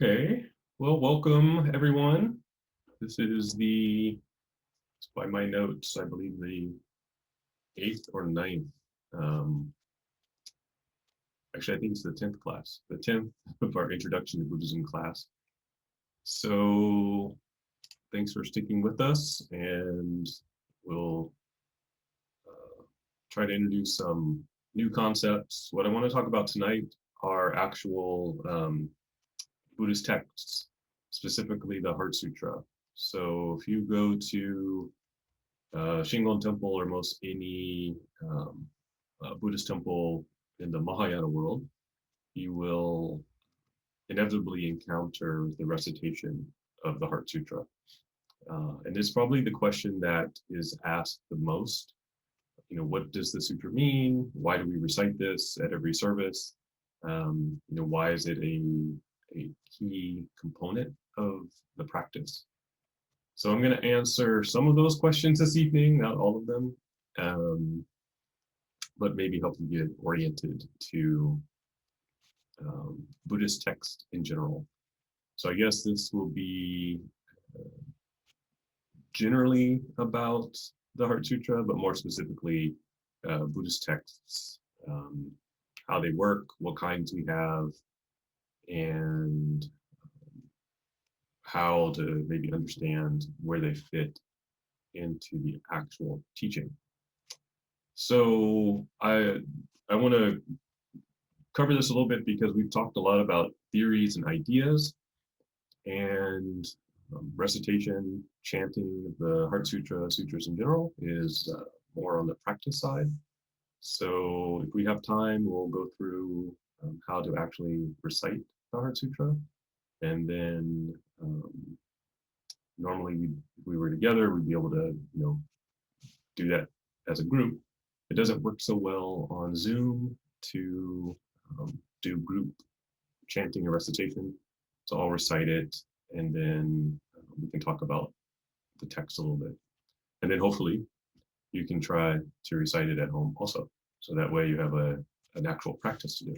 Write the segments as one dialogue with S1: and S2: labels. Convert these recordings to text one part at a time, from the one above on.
S1: Okay, well, welcome everyone. This is by my notes, I believe the 8th or 9th. Um, Actually, I think it's the 10th class, the 10th of our Introduction to Buddhism class. So thanks for sticking with us, and we'll try to introduce some new concepts. What I want to talk about tonight are actual Buddhist texts, specifically the Heart Sutra. So if you go to Shingon Temple or most any Buddhist temple in the Mahayana world, you will inevitably encounter the recitation of the Heart Sutra. And it's probably the question that is asked the most. What does the sutra mean? Why do we recite this at every service? Why is it a key component of the practice? So I'm going to answer some of those questions this evening, not all of them, but maybe help you get oriented to Buddhist text in general. So I guess this will be generally about the Heart Sutra, but more specifically Buddhist texts, how they work, what kinds we have, and how to maybe understand where they fit into the actual teaching. So I want to cover this a little bit because we've talked a lot about theories and ideas, and recitation, chanting, the Heart Sutra, sutras in general is more on the practice side. So if we have time, we'll go through how to actually recite the Heart Sutra, and then normally if we were together, we'd be able to do that as a group. It doesn't work so well on Zoom to do group chanting or recitation. So I'll recite it, and then we can talk about the text a little bit. And then hopefully you can try to recite it at home also. So that way you have an actual practice to do.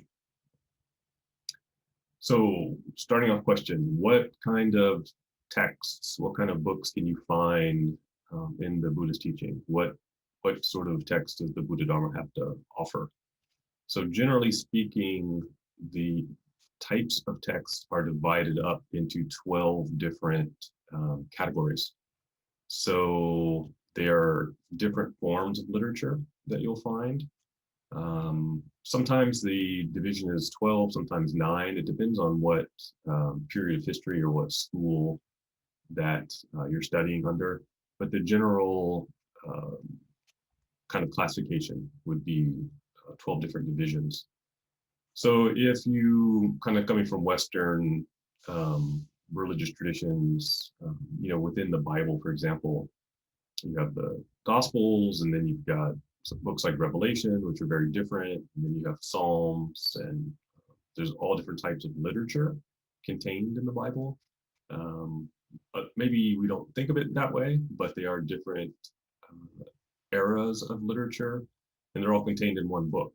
S1: So starting off question, what kind of texts, what kind of books can you find in the Buddhist teaching? What sort of text does the Buddha Dharma have to offer? So generally speaking, the types of texts are divided up into 12 different categories. So there are different forms of literature that you'll find. Sometimes the division is 12, sometimes 9. It depends on what period of history or what school that you're studying under. But the general kind of classification would be 12 different divisions. So if you kind of coming from Western religious traditions, within the Bible, for example, you have the Gospels, and then you've got some books like Revelation, which are very different. And then you have Psalms, and there's all different types of literature contained in the Bible. But maybe we don't think of it that way, but they are different eras of literature, and they're all contained in one book.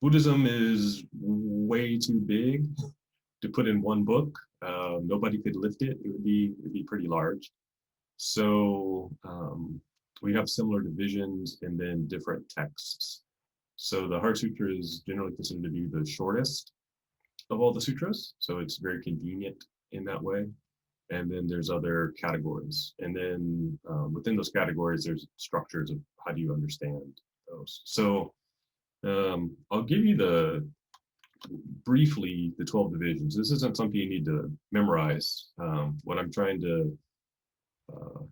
S1: Buddhism is way too big to put in one book. Nobody could lift it. It would be pretty large. So we have similar divisions and then different texts. So the Heart Sutra is generally considered to be the shortest of all the sutras. So it's very convenient in that way. And then there's other categories. And then within those categories, there's structures of how do you understand those. So I'll give you briefly the 12 divisions. This isn't something you need to memorize. What I'm trying to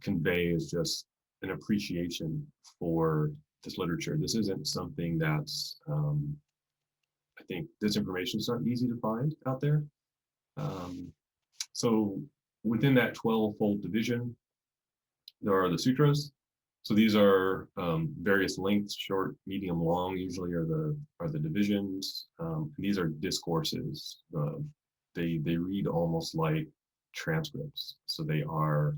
S1: convey is just an appreciation for this literature. This isn't something that's, I think this information is not easy to find out there. So within that 12-fold division, there are the sutras. So these are various lengths, short, medium, long, usually are the divisions. These are discourses. They read almost like transcripts. So they are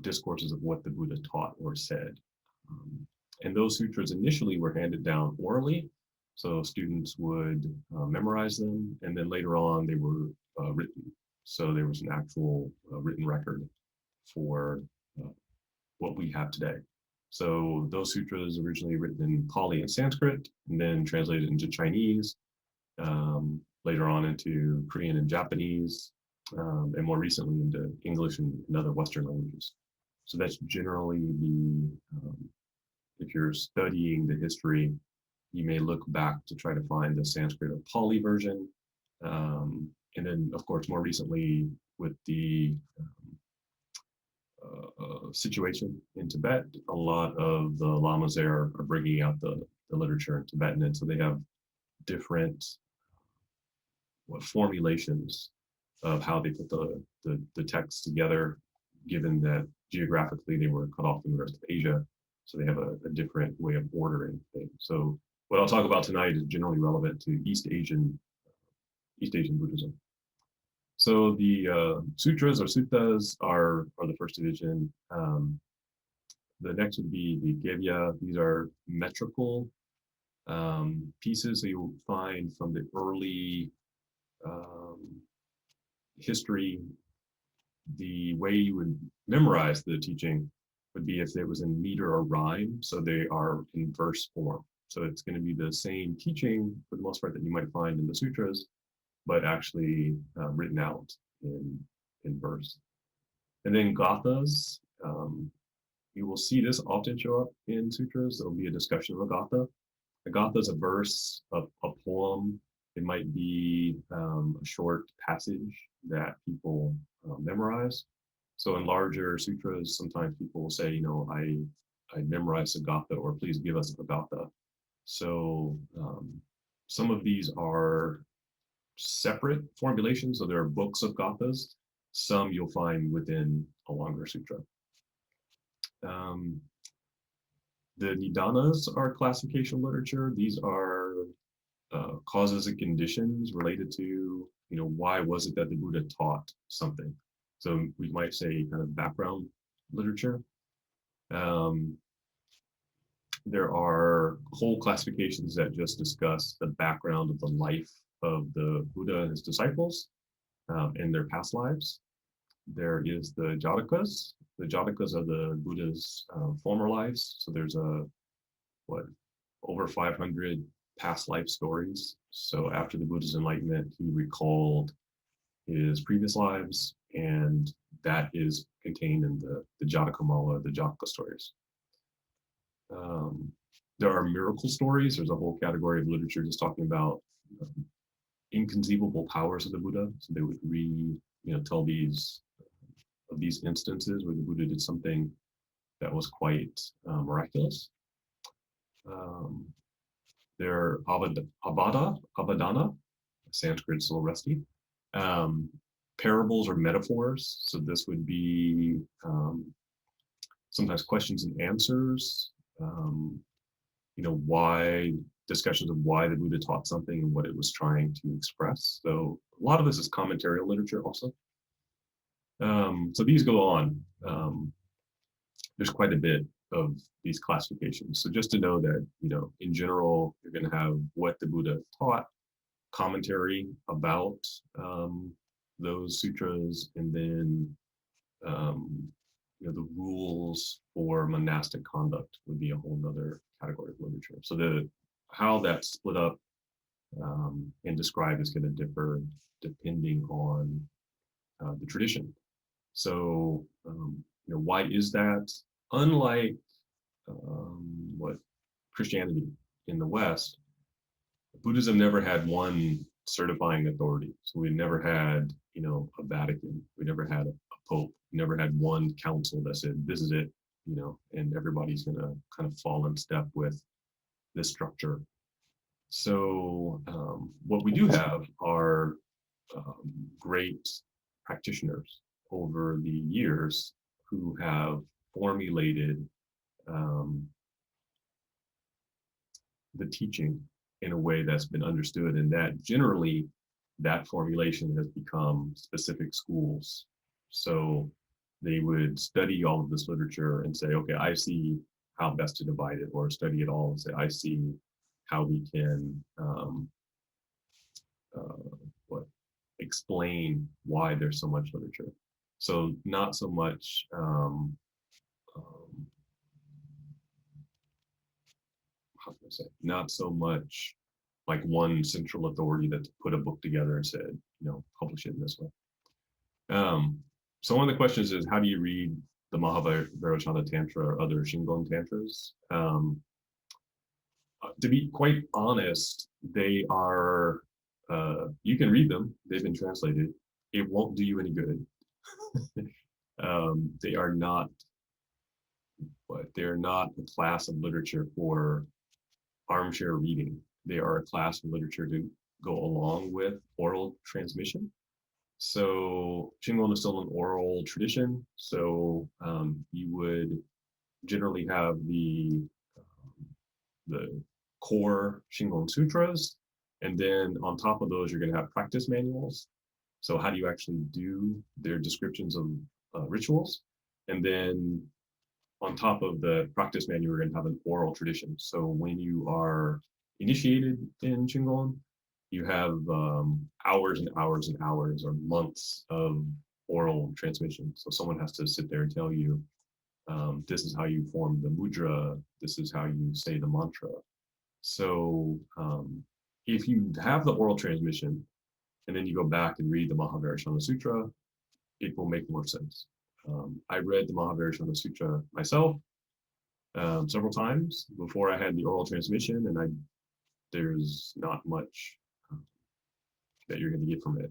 S1: discourses of what the Buddha taught or said. And those sutras initially were handed down orally. So students would memorize them, and then later on they were written. So there was an actual written record for uh, what we have today. So those sutras originally written in Pali and Sanskrit, and then translated into Chinese, later on into Korean and Japanese, and more recently into English and other Western languages. So that's generally if you're studying the history, you may look back to try to find the Sanskrit or Pali version. And then, of course, more recently with the situation in Tibet, a lot of the lamas there are bringing out the literature in Tibetan, and so they have different formulations of how they put the texts together, given that geographically they were cut off from the rest of Asia. So they have a different way of ordering things. So what I'll talk about tonight is generally relevant to East Asian Buddhism. So the sutras or suttas are the first division. The next would be the Gevya. These are metrical pieces that you'll find from the early history. The way you would memorize the teaching would be if it was in meter or rhyme. So they are in verse form. So it's going to be the same teaching for the most part that you might find in the sutras, but actually written out in verse. And then gathas, you will see this often show up in sutras. There'll be a discussion of a gatha. A gatha is a verse, a poem. It might be a short passage that people memorize. So in larger sutras, sometimes people will say, you know, I memorized a gatha, or please give us a gatha. So some of these are separate formulations. So there are books of gathas. Some you'll find within a longer sutra. The Nidanas are classification literature. These are causes and conditions related to, you know, why was it that the Buddha taught something? So we might say kind of background literature. There are whole classifications that just discuss the background of the life of the Buddha and his disciples in their past lives. There is the Jatakas. The Jatakas are the Buddha's former lives. So there's over 500 past life stories. So after the Buddha's enlightenment, he recalled his previous lives, and that is contained in the Jatakamala, the Jataka stories. There are miracle stories. There's a whole category of literature just talking about inconceivable powers of the Buddha. So they would tell these instances where the Buddha did something that was quite miraculous. There are Abadana, Sanskrit's a little rusty. Parables or metaphors. So this would be sometimes questions and answers. Why discussions of why the Buddha taught something and what it was trying to express. So a lot of this is commentarial literature also. So these go on. There's quite a bit of these classifications. So just to know that, in general, you're going to have what the Buddha taught, commentary about those sutras, and then the rules for monastic conduct would be a whole nother category of literature. So how that's split up and described is going to differ depending on the tradition. So why is that? Unlike what Christianity in the West, Buddhism never had one certifying authority. So we never had, a Vatican. We never had a pope. We never had one council that said, this is it, and everybody's going to kind of fall in step with this structure. So what we do have are great practitioners over the years who have formulated the teaching in a way that's been understood, and that generally that formulation has become specific schools. So they would study all of this literature and say, okay, I see how best to divide it, or study it all and say, I see how we can what explain why there's so much literature. So not so much how can I say, not so much like one central authority that put a book together and said, publish it in this way. So one of the questions is, how do you read the Mahabharata Tantra or other Shingon Tantras? To be quite honest, they are, you can read them, they've been translated. It won't do you any good. They are not, but they're not a class of literature for armchair reading. They are a class of literature to go along with oral transmission. So Shingon is still an oral tradition. So you would generally have the core Shingon Sutras, and then on top of those, you're going to have practice manuals. So how do you actually do their descriptions of rituals? And then on top of the practice manual, you're going to have an oral tradition. So when you are initiated in Shingon, you have hours and hours and hours or months of oral transmission. So someone has to sit there and tell you, this is how you form the mudra, this is how you say the mantra. So if you have the oral transmission and then you go back and read the Mahabharata Sutra, it will make more sense. I read the Mahabharata Sutra myself several times before I had the oral transmission, and there's not much that you're going to get from it.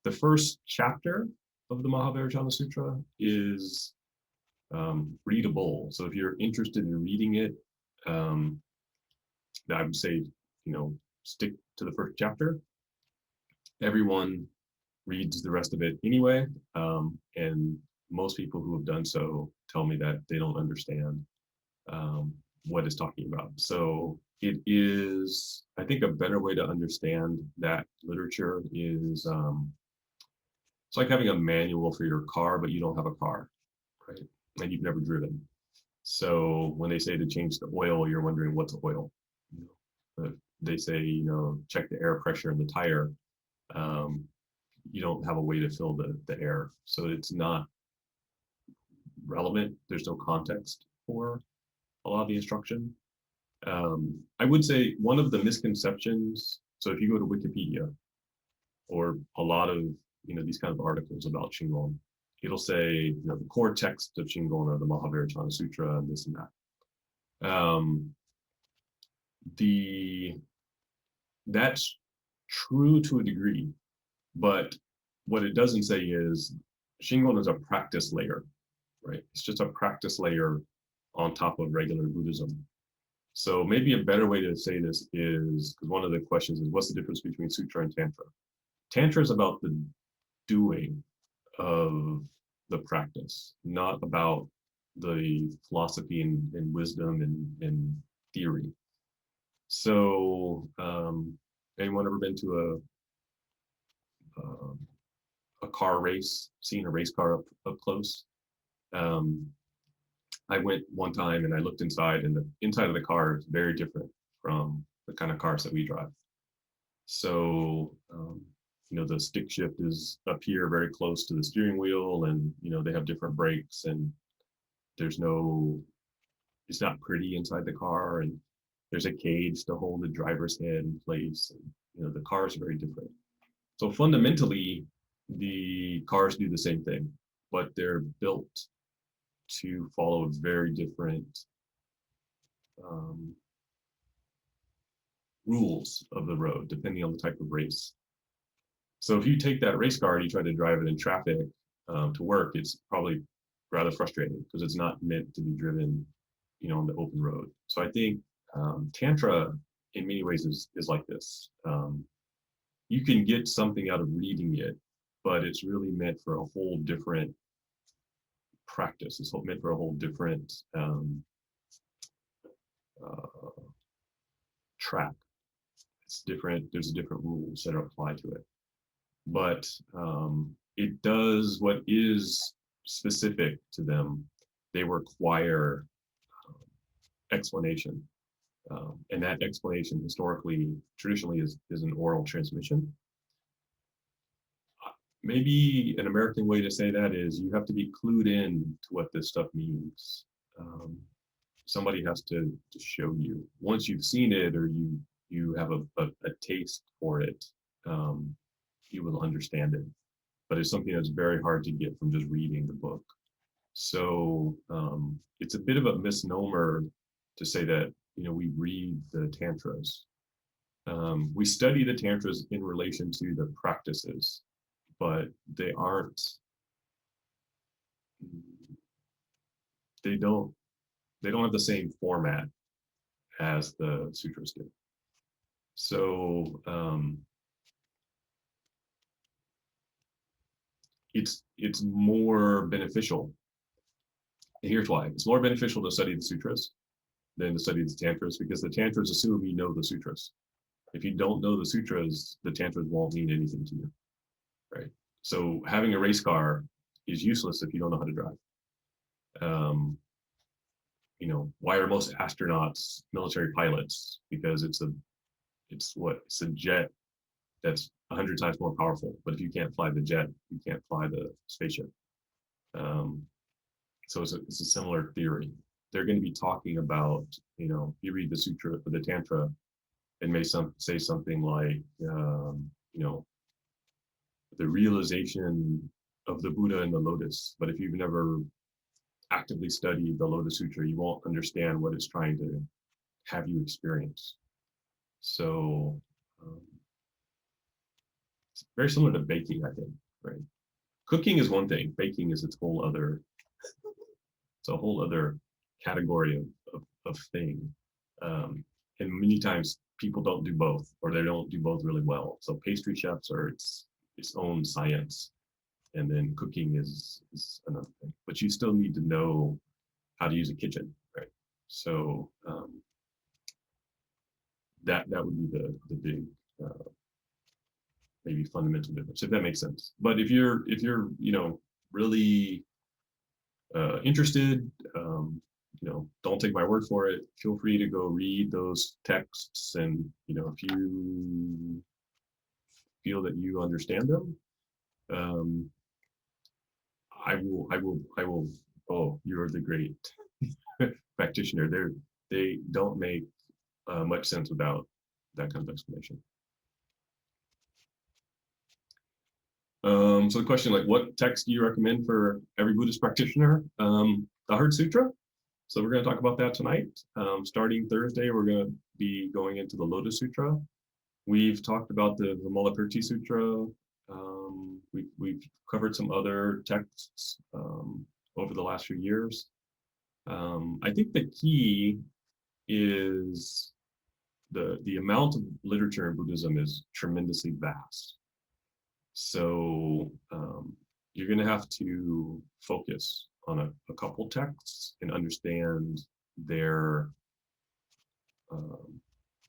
S1: The first chapter of the Mahabharata Sutra is readable. So if you're interested in reading it, I would say, stick to the first chapter. Everyone reads the rest of it anyway, and most people who have done so tell me that they don't understand what it's talking about. So it is, I think, a better way to understand that literature is it's like having a manual for your car, but you don't have a car, right? And you've never driven. So when they say to change the oil, you're wondering what's oil. If they say, check the air pressure in the tire, you don't have a way to fill the air. So it's not relevant. There's no context for a lot of the instruction. I would say one of the misconceptions, so if you go to Wikipedia or a lot of these kind of articles about Shingon, it'll say the core text of Shingon are the Mahabharata Sutra and this and that. That's true to a degree, but what it doesn't say is Shingon is a practice layer, right? It's just a practice layer on top of regular Buddhism. So maybe a better way to say this is, because one of the questions is, what's the difference between Sutra and Tantra? Tantra is about the doing of the practice, not about the philosophy and wisdom and theory. So anyone ever been to a car race, seen a race car up close? I went one time and I looked inside, and the inside of the car is very different from the kind of cars that we drive. So, the stick shift is up here very close to the steering wheel, and, they have different brakes, and it's not pretty inside the car, and there's a cage to hold the driver's head in place. And, the cars are very different. So fundamentally, the cars do the same thing, but they're built to follow very different rules of the road, depending on the type of race. So if you take that race car and you try to drive it in traffic to work, it's probably rather frustrating because it's not meant to be driven, on the open road. So I think Tantra, in many ways, is like this. You can get something out of reading it, but it's really meant for a whole different practice. It's meant for a whole different track. It's different. There's different rules that are applied to it, but it does what is specific to them. They require explanation. And that explanation historically, traditionally is an oral transmission. Maybe an American way to say that is you have to be clued in to what this stuff means. Somebody has to show you. Once you've seen it or you have a taste for it, you will understand it. But it's something that's very hard to get from just reading the book. So it's a bit of a misnomer to say that we read the Tantras. We study the Tantras in relation to the practices, but they aren't. They don't have the same format as the sutras do. So it's more beneficial. And here's why: it's more beneficial to study the sutras than to study the Tantras, because the Tantras assume you know the sutras. If you don't know the sutras, the Tantras won't mean anything to you, right? So having a race car is useless if you don't know how to drive. Why are most astronauts military pilots? Because it's a jet that's 100 times more powerful. But if you can't fly the jet, you can't fly the spaceship. So it's a similar theory. They're going to be talking about, you read the sutra or the tantra, and may say something like, the realization of the Buddha and the lotus. But if you've never actively studied the Lotus Sutra, you won't understand what it's trying to have you experience. So it's very similar to baking, I think, right? Cooking is one thing, baking is it's a whole other category of thing. And many times people don't do both, or they don't do both really well. So pastry chefs are its own science. And then cooking is another thing. But you still need to know how to use a kitchen, right? So that would be the big maybe fundamental difference, if that makes sense. But if you're really interested, don't take my word for it. Feel free to go read those texts, and if you feel that you understand them, I will. Oh, you're the great practitioner. They don't make much sense without that kind of explanation. So the question, like, what text do you recommend for every Buddhist practitioner? The Heart Sutra. So we're going to talk about that tonight. Starting Thursday, we're going to be going into the Lotus Sutra. We've talked about the Vimalakirti Sutra. We've covered some other texts over the last few years. I think the key is the amount of literature in Buddhism is tremendously vast. So you're going to have to focus on a couple texts and understand their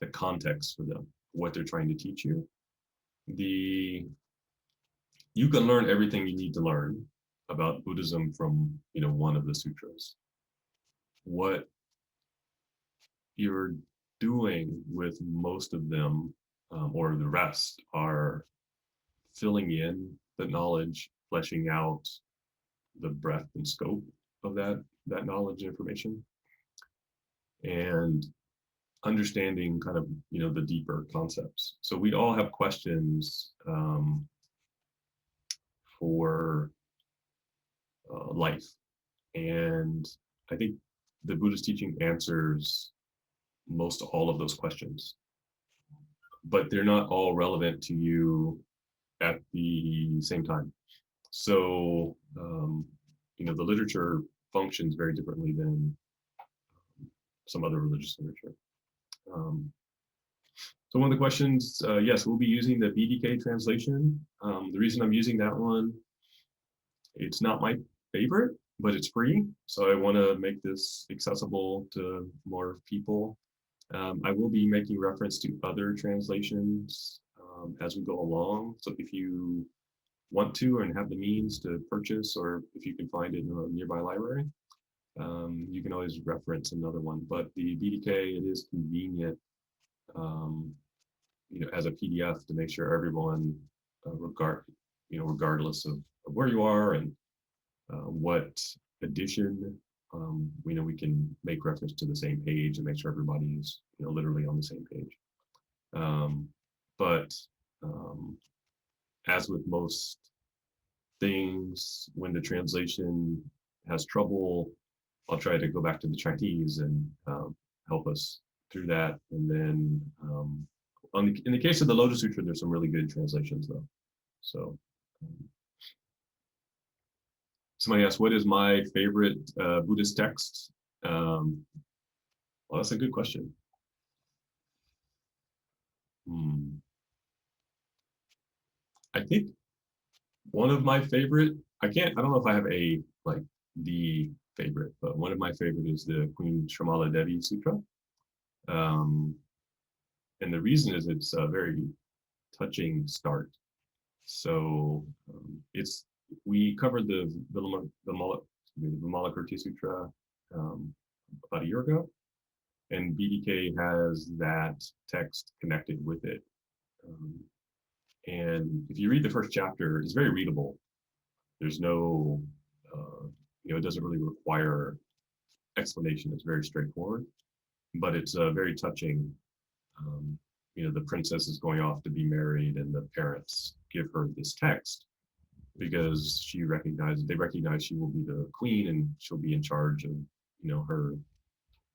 S1: the context for them, what they're trying to teach you. You can learn everything you need to learn about Buddhism from one of the sutras. What you're doing with most of them, or the rest, are filling in the knowledge, fleshing out the breadth and scope of that knowledge and information, and understanding kind of the deeper concepts. So we all have questions for life, and I think the Buddhist teaching answers most all of those questions, but they're not all relevant to you at the same time. So the literature functions very differently than some other religious literature. So one of the questions, yes, we'll be using the BDK translation. The reason I'm using that one, it's not my favorite, but it's free. So I want to make this accessible to more people. I will be making reference to other translations as we go along. So if you want to and have the means to purchase, or if you can find it in a nearby library, You can always reference another one, but the BDK, it is convenient, um, as a PDF to make sure everyone, regardless of where you are and what edition, we can make reference to the same page and make sure everybody's, literally on the same page. But as with most things, when the translation has trouble, I'll try to go back to the Chinese and help us through that. And then in the case of the Lotus Sutra, there's some really good translations though. So somebody asked, what is my favorite Buddhist text? Well, that's a good question. I think one of my favorite, I don't know if I have the favorite, but one of my favorite is the Queen Shamala Devi Sutra. And the reason is it's a very touching start. So we covered the Vimalakirti Sutra about a year ago, and BDK has that text connected with it. And if you read the first chapter, it's very readable. There's no, it doesn't really require explanation. It's very straightforward, but it's very touching. The princess is going off to be married, and the parents give her this text because they recognize she will be the queen and she'll be in charge of, her,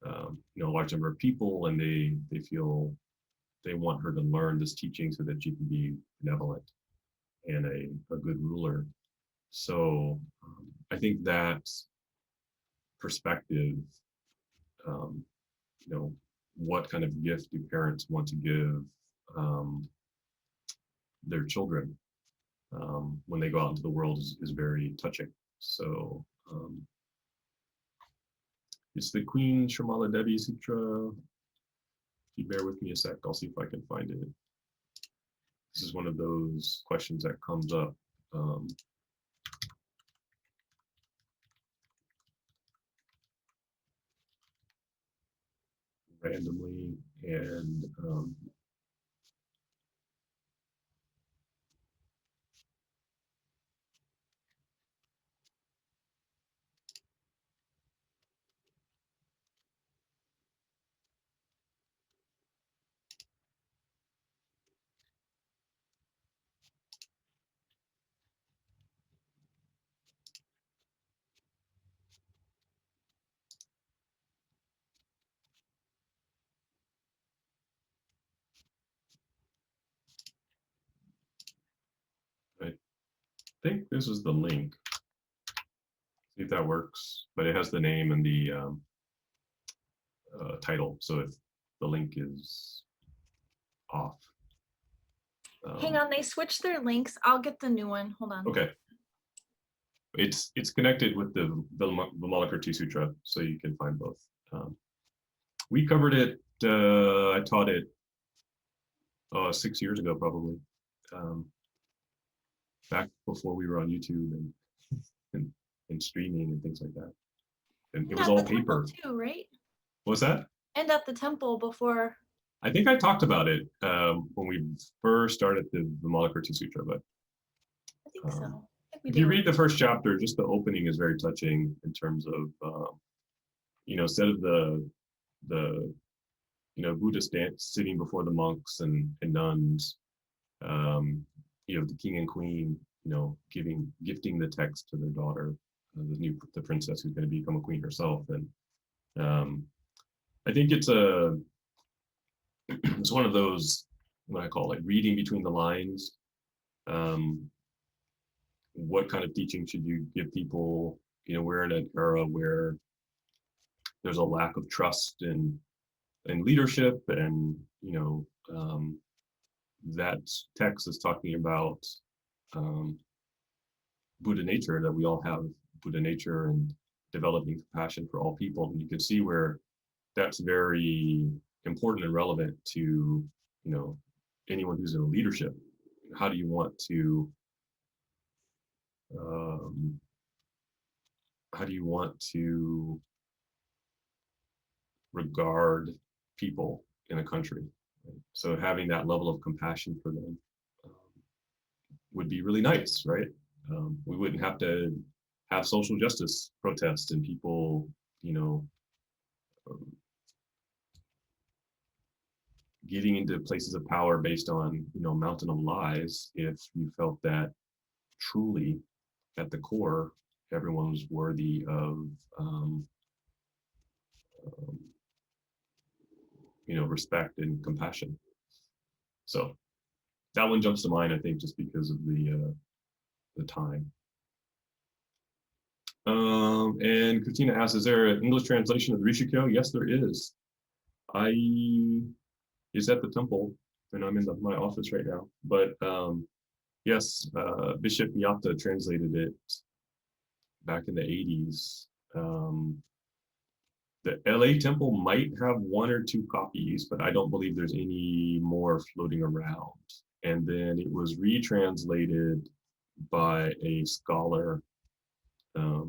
S1: a large number of people, and they feel they want her to learn this teaching so that she can be benevolent and a good ruler. So I think that perspective, what kind of gift do parents want to give their children when they go out into the world is very touching. So it's the Queen Shamala Devi Sutra. If you bear with me a sec, I'll see if I can find it. This is one of those questions that comes up randomly, and I think this is the link. See if that works, but it has the name and the title. So if the link is off.
S2: Hang on, they switched their links. I'll get the new one. Hold on.
S1: Okay. It's connected with the Vimalakirti Sutra, so you can find both. We covered it. I taught it 6 years ago, probably, back before we were on YouTube and streaming and things like that. And it was all paper
S2: too, right?
S1: What's that?
S2: And at the temple before.
S1: I think I talked about it when we first started the Vimalakirti Sutra, but
S2: I think so.
S1: If you read the first chapter, just the opening is very touching in terms of, instead of the Buddhist dance sitting before the monks and nuns, the king and queen, gifting the text to their daughter, the princess who's going to become a queen herself. And I think it's one of those, what I call reading between the lines. What kind of teaching should you give people? We're in an era where there's a lack of trust in leadership, and that text is talking about Buddha nature, that we all have Buddha nature and developing compassion for all people. And you can see where that's very important and relevant to anyone who's in leadership. How do you want to how do you want to regard people in a country? Right? So having that level of compassion for them would be really nice, right? We wouldn't have to have social justice protests and people, um, getting into places of power based on, mountain of lies if you felt that truly at the core, everyone was worthy of, um, respect and compassion. So that one jumps to mind, I think, just because of the time. And Christina asks, is there an English translation of the Rishikyo? Yes, there is. I is at the temple, and I'm in my office right now. But yes, Bishop Yatta translated it back in the 80s. The LA temple might have one or two copies, but I don't believe there's any more floating around. And then it was retranslated by a scholar.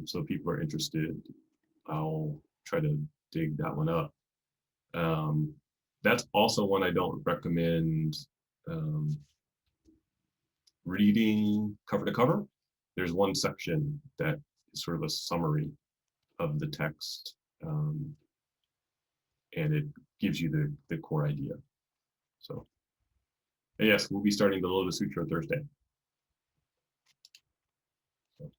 S1: So if people are interested, I'll try to dig that one up. That's also one I don't recommend reading cover to cover. There's one section that is sort of a summary of the text, and it gives you the core idea. So yes, we'll be starting the Lotus Sutra Thursday. So,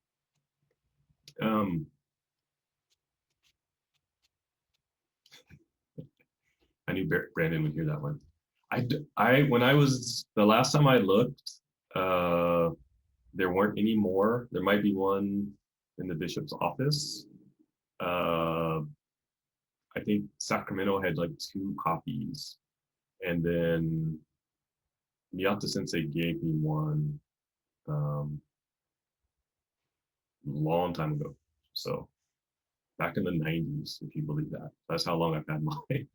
S1: I knew Brandon would hear that one. When I was, the last time I looked, there weren't any more. There might be one in the bishop's office. I think Sacramento had like 2 copies, and then Miyata Sensei gave me one long time ago. So back in the 90s, if you believe that. That's how long I've had mine.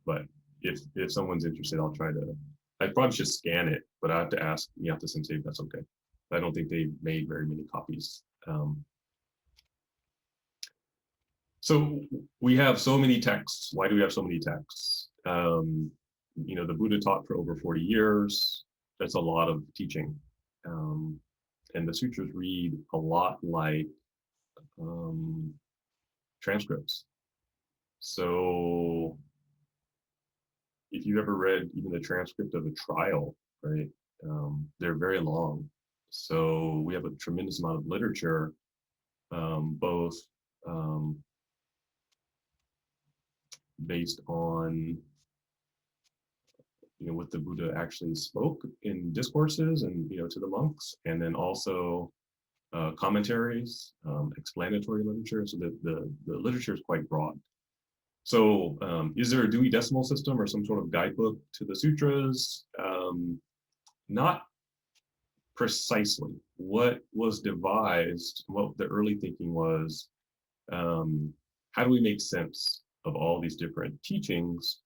S1: But if someone's interested, I'll try to. I probably should scan it, but I have to ask Miyata Sensei if that's okay. I don't think they made very many copies. So we have so many texts. Why do we have so many texts? The Buddha taught for over 40 years. That's a lot of teaching. And the sutras read a lot like transcripts. So if you've ever read even the transcript of a trial, right, they're very long. So we have a tremendous amount of literature, both based on what the Buddha actually spoke in discourses and to the monks, and then also commentaries, explanatory literature. So the literature is quite broad. So is there a Dewey Decimal System or some sort of guidebook to the sutras? Not precisely. What was devised, what the early thinking was, how do we make sense of all these different teachings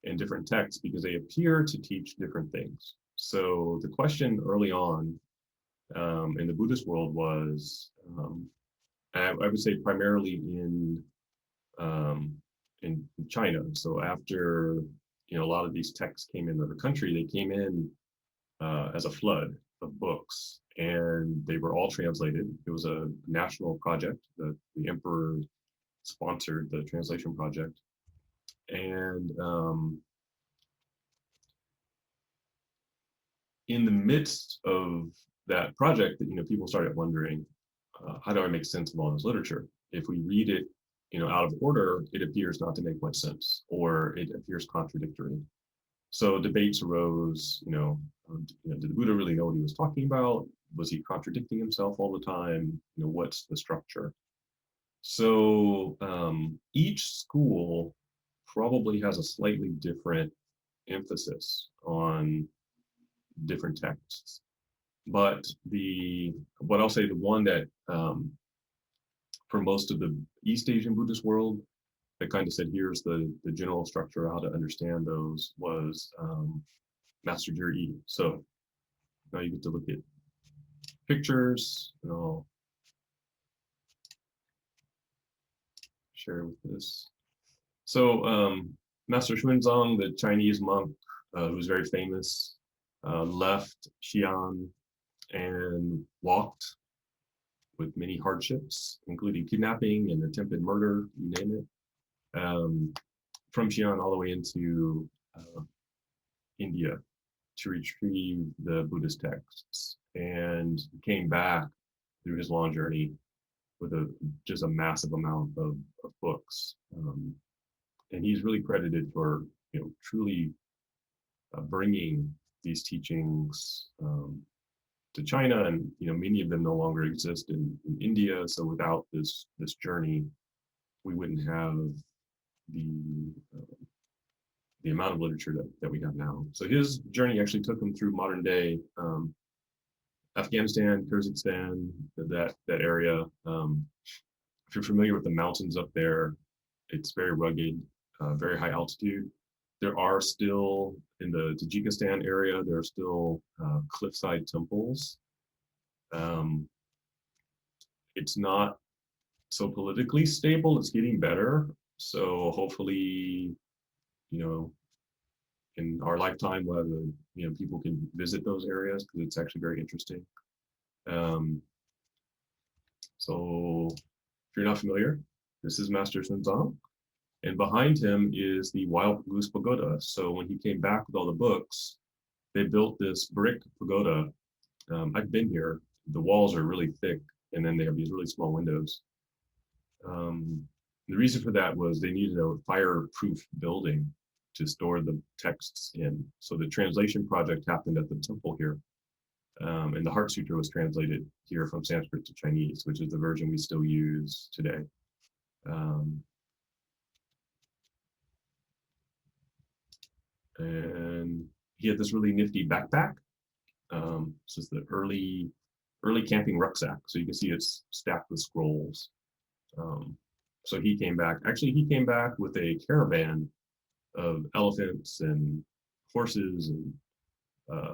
S1: and different texts, because they appear to teach different things. So the question early on in the Buddhist world was, I would say primarily in China. So after a lot of these texts came into the country, they came in as a flood of books, and they were all translated. It was a national project. The emperor sponsored the translation project, and in the midst of that project, people started wondering, how do I make sense of all this literature? If we read it, out of order, it appears not to make much sense, or it appears contradictory. So debates arose. Did the Buddha really know what he was talking about? Was he contradicting himself all the time? What's the structure? So each school probably has a slightly different emphasis on different texts. But what I'll say, the one that for most of the East Asian Buddhist world that kind of said, here's the general structure, how to understand those, was Master Jiri. So now you get to look at pictures, and I'll share with this. So Master Xuanzang, the Chinese monk who was very famous, left Xi'an and walked with many hardships, including kidnapping and attempted murder, you name it, from Xi'an all the way into India to retrieve the Buddhist texts, and came back through his long journey with just a massive amount of books. And he's really credited for truly bringing these teachings to China, and many of them no longer exist in India. So without this journey, we wouldn't have the amount of literature that we have now. So his journey actually took him through modern day Afghanistan, Kyrgyzstan, that area. If you're familiar with the mountains up there, it's very rugged, very high altitude. There are still, in the Tajikistan area, there are still cliffside temples. It's not so politically stable, it's getting better. So hopefully, in our lifetime, we'll have people can visit those areas because it's actually very interesting. So if you're not familiar, this is Master Xuanzang. And behind him is the Wild Goose Pagoda. So when he came back with all the books, they built this brick pagoda. I've been here. The walls are really thick, and then they have these really small windows. The reason for that was they needed a fireproof building to store the texts in. So the translation project happened at the temple here. And the Heart Sutra was translated here from Sanskrit to Chinese, which is the version we still use today. And he had this really nifty backpack. This is the early camping rucksack. So you can see it's stacked with scrolls. So he came back. Actually, he came back with a caravan of elephants and horses and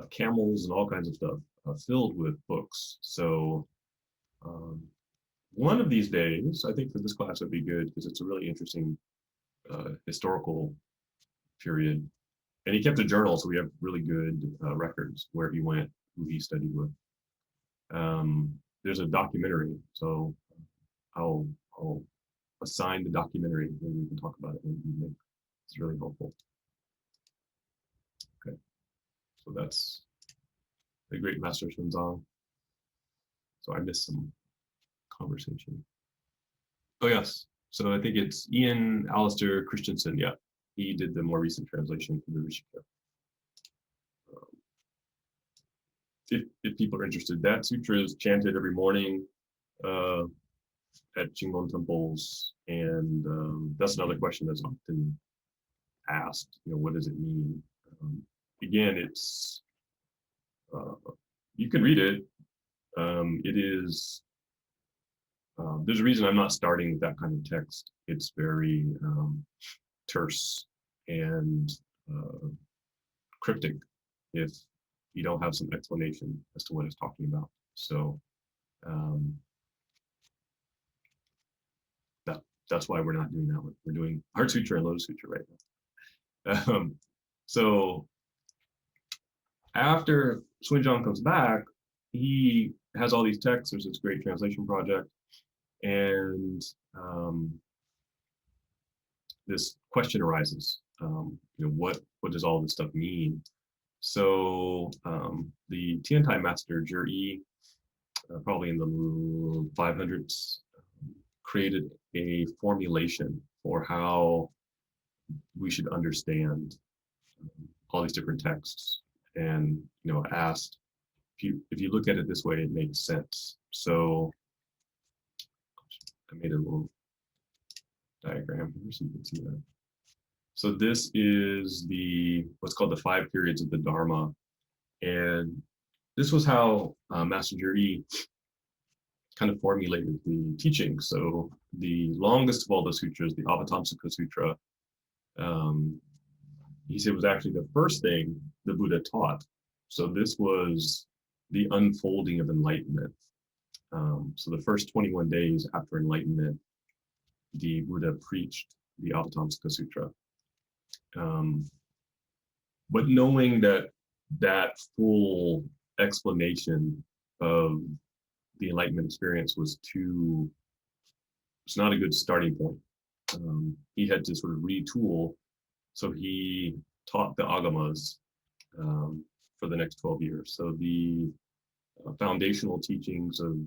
S1: camels and all kinds of stuff filled with books. So one of these days, I think for this class would be good because it's a really interesting historical period. And he kept a journal, so we have really good records where he went, who he studied with. There's a documentary, so I'll assign the documentary, and we can talk about it in the evening. It's really helpful. Okay, so that's the great Master Xuanzang. So I missed some conversation. Oh yes, so I think it's Ian Alistair Christensen. Yeah, he did the more recent translation for the Rishika. If people are interested, that sutra is chanted every morning at Shingon temples, and that's another question that's often asked. What does it mean? Again, it's you can read it. It is. There's a reason I'm not starting with that kind of text. It's very terse and cryptic if you don't have some explanation as to what it's talking about. So that's why we're not doing that one. We're doing Heart Sutra and Lotus Sutra right now. So after Xuanzang comes back, he has all these texts. There's this great translation project, and this question arises: what does all this stuff mean? So the Tiantai master Zhi, probably in the 500s, created a formulation for how we should understand all these different texts, and asked if you look at it this way, it makes sense. So I made a little diagram here so you can see that. So this is what's called the 5 periods of the Dharma, and this was how Master Zhi kind of formulated the teaching. So the longest of all the sutras, the Avatamsaka Sutra, he said was actually the first thing the Buddha taught. So this was the unfolding of enlightenment. So the first 21 days after enlightenment, the Buddha preached the Avatamsaka Sutra. But knowing that that full explanation of the enlightenment experience was not a good starting point. He had to sort of retool, so he taught the agamas for the next 12 years. So the foundational teachings of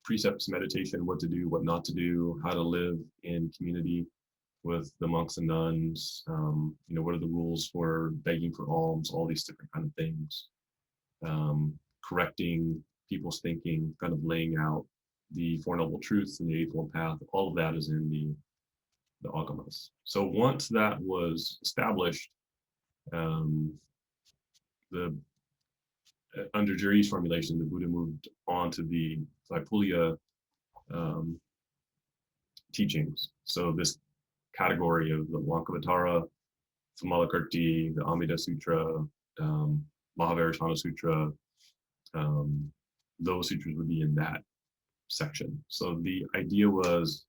S1: precepts, meditation, what to do, what not to do, how to live in community with the monks and nuns, what are the rules for begging for alms, all these different kind of things, correcting people's thinking, kind of laying out the Four Noble Truths and the Eightfold Path. All of that is in the agamas. So once that was established, under Juri's formulation, the Buddha moved on to the Vaipulya teachings. So this category of the Lankavatara, Samalakirti, the Amida Sutra, Mahabharata Sutra, those sutras would be in that section. So the idea was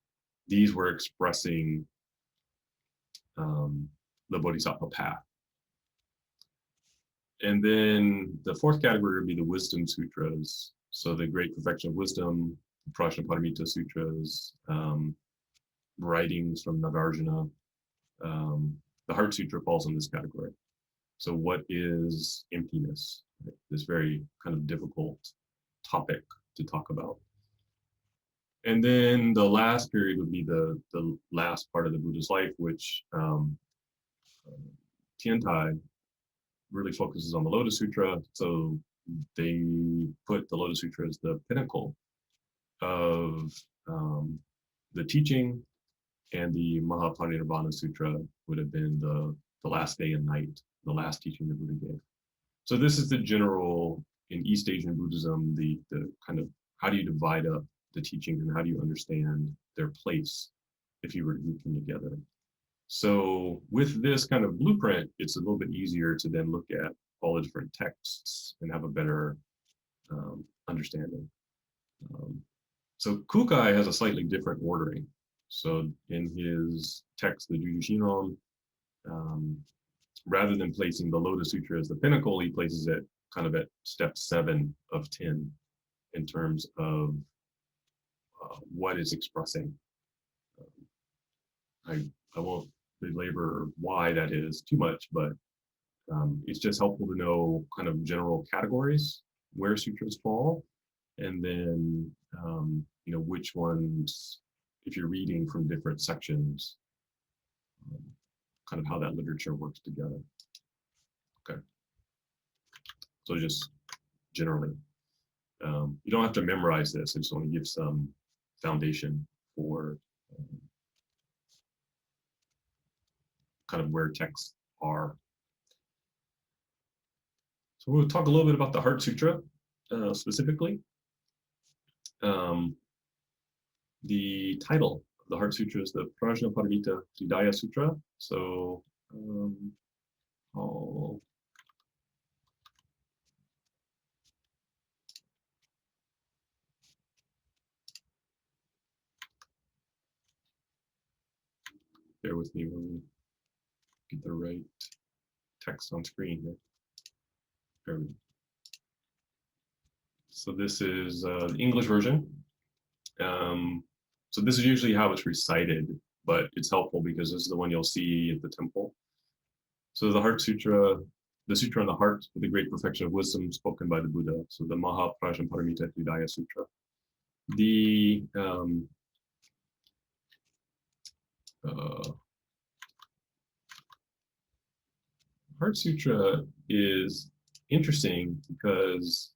S1: these were expressing the Bodhisattva path. And then the fourth category would be the wisdom sutras. So the Great Perfection of Wisdom, Prajnaparamita Sutras, writings from Nagarjuna. The Heart Sutra falls in this category. So what is emptiness? This very kind of difficult topic to talk about. And then the last period would be the last part of the Buddha's life, which Tiantai really focuses on the Lotus Sutra. So they put the Lotus Sutra as the pinnacle of the teaching, and the Mahaparinirvana Sutra would have been the last day and night, the last teaching the Buddha gave. So this is the general, in East Asian Buddhism, the kind of, how do you divide up the teachings and how do you understand their place if you were to group them together? So with this kind of blueprint, it's a little bit easier to then look at all the different texts and have a better understanding. So Kukai has a slightly different ordering. So in his text, the Jujushinon, rather than placing the Lotus Sutra as the pinnacle, he places it kind of at step 7 of 10 in terms of what is expressing. I won't belabor why that is too much, but it's just helpful to know kind of general categories where sutras fall, and then which ones, if you're reading from different sections, kind of how that literature works together. Okay. So just generally, you don't have to memorize this. I just want to give some foundation for kind of where texts are. So we'll talk a little bit about the Heart Sutra specifically. The title of the Heart Sutra is the Prajnaparamita Sutra. So I'll bear with me when we get the right text on screen here. There we go. So this is the English version. So this is usually how it's recited, but it's helpful because this is the one you'll see at the temple. So the Heart Sutra, the Sutra on the Heart of the Great Perfection of Wisdom spoken by the Buddha. So the Mahaprajnaparamita Sutra. The Heart Sutra is interesting because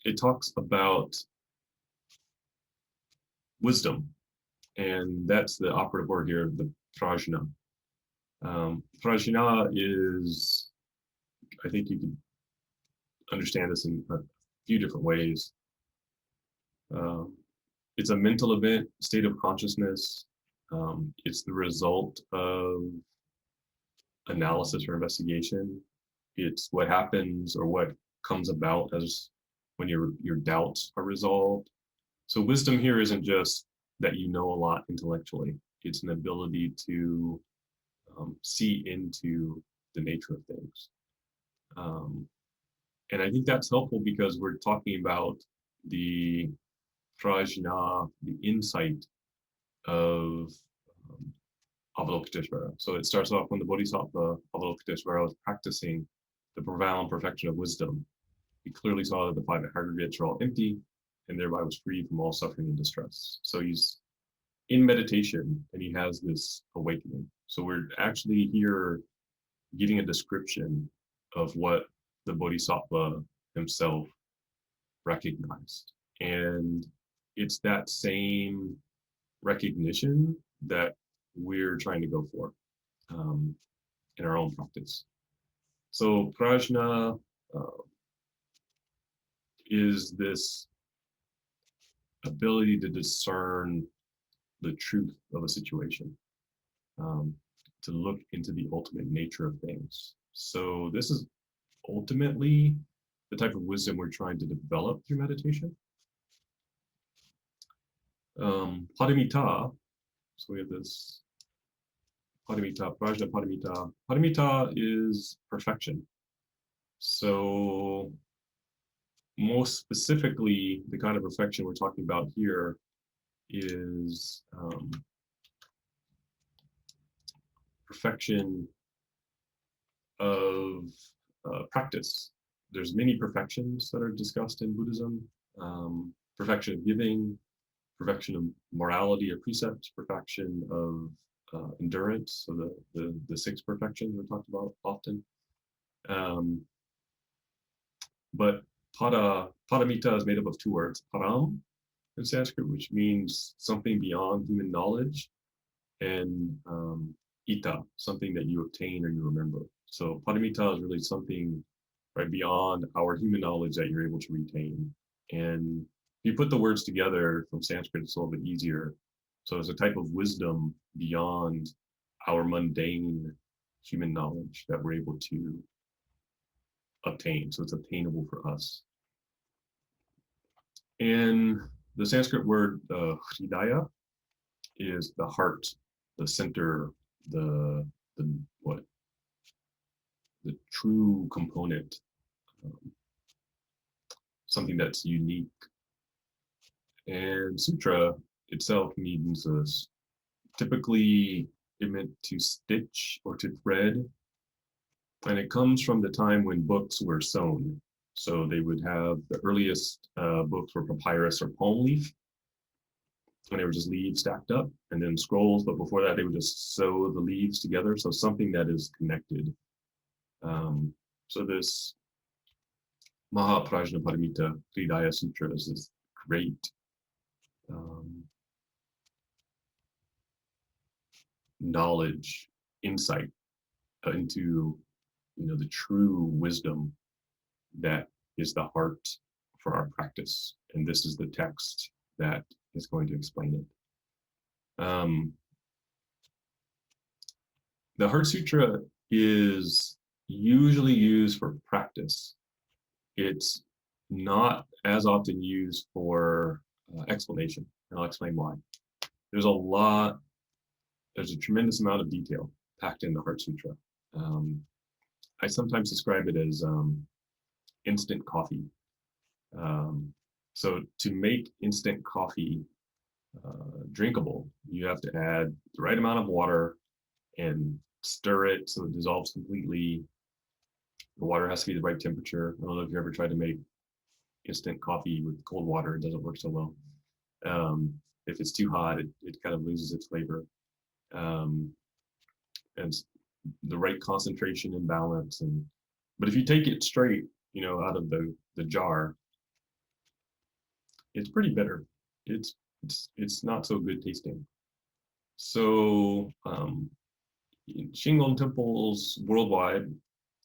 S1: it talks about wisdom, and that's the operative word here, the prajna. Prajna is, I think you can understand this in a few different ways. It's a mental event, state of consciousness. It's the result of analysis or investigation. It's what happens or what comes about as when your doubts are resolved. So wisdom here isn't just that you know a lot intellectually. It's an ability to see into the nature of things. And I think that's helpful because we're talking about the prajna, the insight of Avalokiteshvara. So it starts off when the Bodhisattva Avalokiteshvara was practicing the profound perfection of wisdom. He clearly saw that the five aggregates are all empty and thereby was free from all suffering and distress. So he's in meditation and he has this awakening. So we're actually here getting a description of what the Bodhisattva himself recognized. And it's that same recognition that we're trying to go for in our own practice. So prajna is this ability to discern the truth of a situation, to look into the ultimate nature of things. So this is ultimately the type of wisdom we're trying to develop through meditation. Paramita, so we have this Paramita, Prajnaparamita. Paramita is perfection. So most specifically, the kind of perfection we're talking about here is perfection of practice. There's many perfections that are discussed in Buddhism. Perfection of giving, perfection of morality or precepts, perfection of endurance, so the six perfections we're talked about often. But paramita is made up of two words, param in Sanskrit, which means something beyond human knowledge, and ita, something that you obtain or you remember. So paramita is really something right beyond our human knowledge that you're able to retain. And if you put the words together from Sanskrit, it's a little bit easier. So it's a type of wisdom beyond our mundane human knowledge that we're able to obtain. So it's obtainable for us. And the Sanskrit word hridaya is the heart, the center, the what, the true component, something that's unique. And sutra itself means this. Typically, it meant to stitch or to thread, and it comes from the time when books were sewn. So they would have the earliest books were papyrus or palm leaf, and they were just leaves stacked up, and then scrolls. But before that, they would just sew the leaves together. So something that is connected. So this Mahaprajnaparamita Hridaya Sutra is this great knowledge, insight into the true wisdom that is the heart for our practice. And this is the text that is going to explain it. The Heart Sutra is usually used for practice. It's not as often used for explanation, and I'll explain why. There's a tremendous amount of detail packed in the Heart Sutra. I sometimes describe it as instant coffee. So to make instant coffee drinkable, you have to add the right amount of water and stir it so it dissolves completely. The water has to be the right temperature. I don't know if you ever tried to make instant coffee with cold water, it doesn't work so well. If it's too hot, it kind of loses its flavor. And the right concentration and balance. But if you take it straight, out of the jar, it's pretty bitter. It's not so good tasting. So Shingon temples worldwide,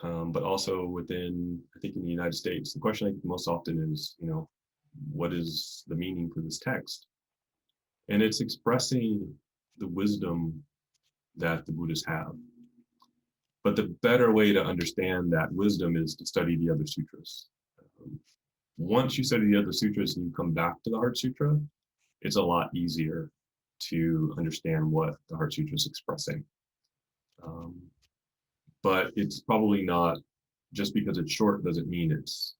S1: but also within, I think, in the United States, the question I get most often is, what is the meaning for this text? And it's expressing the wisdom that the Buddhists have. But the better way to understand that wisdom is to study the other sutras. Um, Once you study the other sutras and you come back to the Heart Sutra, it's a lot easier to understand what the Heart Sutra is expressing. Um, but it's probably not, just because it's short doesn't mean it's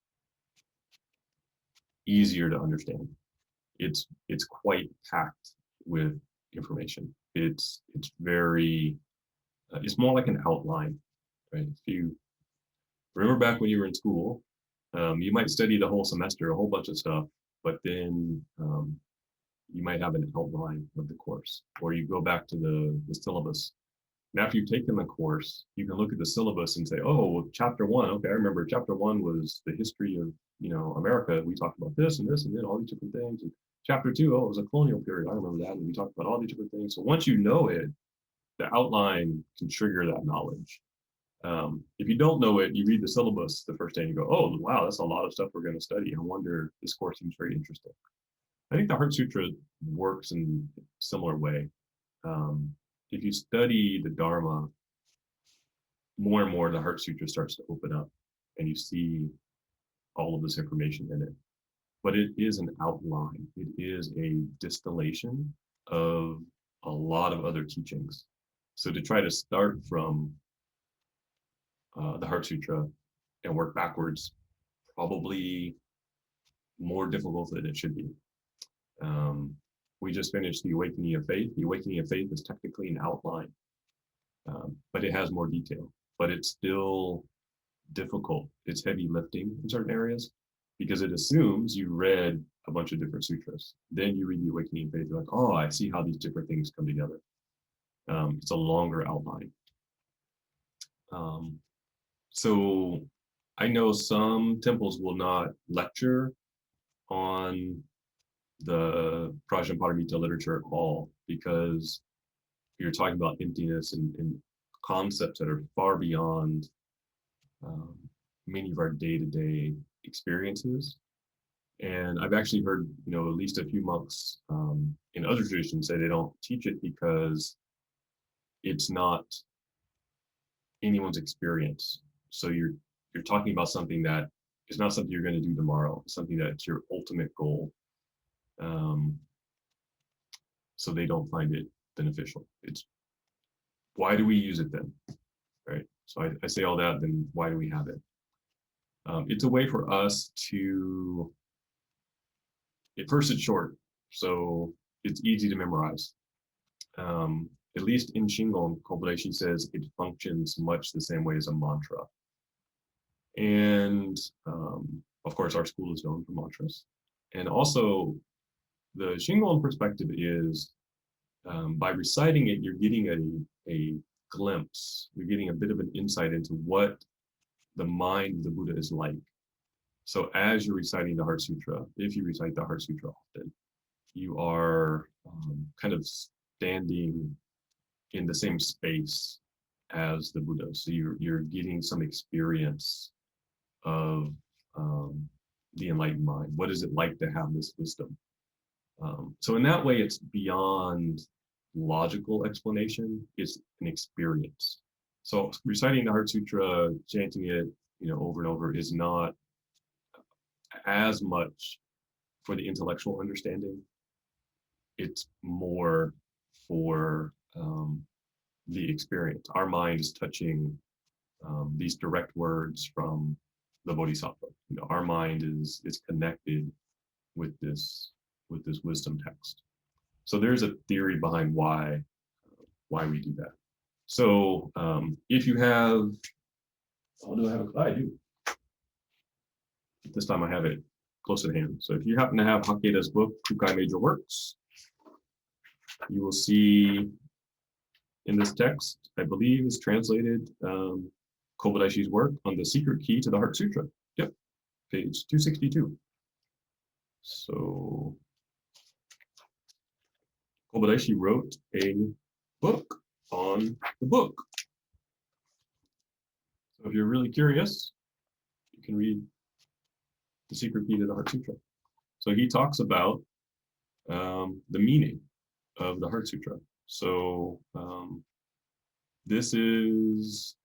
S1: easier to understand. It's quite packed with information. It's very, it's more like an outline, right? If you remember back when you were in school, you might study the whole semester, a whole bunch of stuff, but then you might have an outline of the course, or you go back to the syllabus. And after you've taken the course, you can look at the syllabus and say, oh, well, chapter one, okay, I remember chapter one was the history of, America. We talked about this and this and then all these different things. And chapter two, oh, it was a colonial period. I remember that. And we talked about all these different things. So once you know it, the outline can trigger that knowledge. If you don't know it, you read the syllabus the first day and you go, oh, wow, that's a lot of stuff we're going to study. I wonder, this course seems very interesting. I think the Heart Sutra works in a similar way. If you study the Dharma, more and more the Heart Sutra starts to open up and you see all of this information in it. But it is an outline. It is a distillation of a lot of other teachings. So to try to start from the Heart Sutra and work backwards, probably more difficult than it should be. We just finished the Awakening of Faith. The Awakening of Faith is technically an outline, but it has more detail. But it's still difficult. It's heavy lifting in certain areas because it assumes you read a bunch of different sutras. Then you read the Awakening of Faith, you're like, oh, I see how these different things come together. It's a longer outline. So I know some temples will not lecture on the Prajnaparamita literature at all because you're talking about emptiness and concepts that are far beyond many of our day-to-day experiences. And I've actually heard, at least a few monks in other traditions say they don't teach it because it's not anyone's experience. So you're talking about something that is not something you're going to do tomorrow, something that's your ultimate goal. So they don't find it beneficial. It's, why do we use it then? Right? So I say all that, then why do we have it? It's a way for us to, at first it's short, so it's easy to memorize. At least in Shingon, Kobayashi says it functions much the same way as a mantra. And of course, our school is known for mantras. And also, the Shingon perspective is by reciting it, you're getting a glimpse, you're getting a bit of an insight into what the mind of the Buddha is like. So as you're reciting the Heart Sutra, if you recite the Heart Sutra often, you are kind of standing in the same space as the Buddha. So you're getting some experience of the enlightened mind. What is it like to have this wisdom? So in that way, it's beyond logical explanation. It's an experience. So reciting the Heart Sutra, chanting it, over and over is not as much for the intellectual understanding. It's more for the experience. Our mind is touching these direct words from the Bodhisattva. Our mind is connected with this wisdom text. So there's a theory behind why we do that. So if you have, oh, do I have a, I do. This time I have it close at hand. So if you happen to have Hakeda's book, Kukai Major Works, you will see in this text, I believe is translated Kobadashi's work on the secret key to the Heart Sutra. Yep, page 262. So Kobadashi wrote a book on the book. So if you're really curious, you can read the secret key to the Heart Sutra. So he talks about the meaning of the Heart Sutra. So this is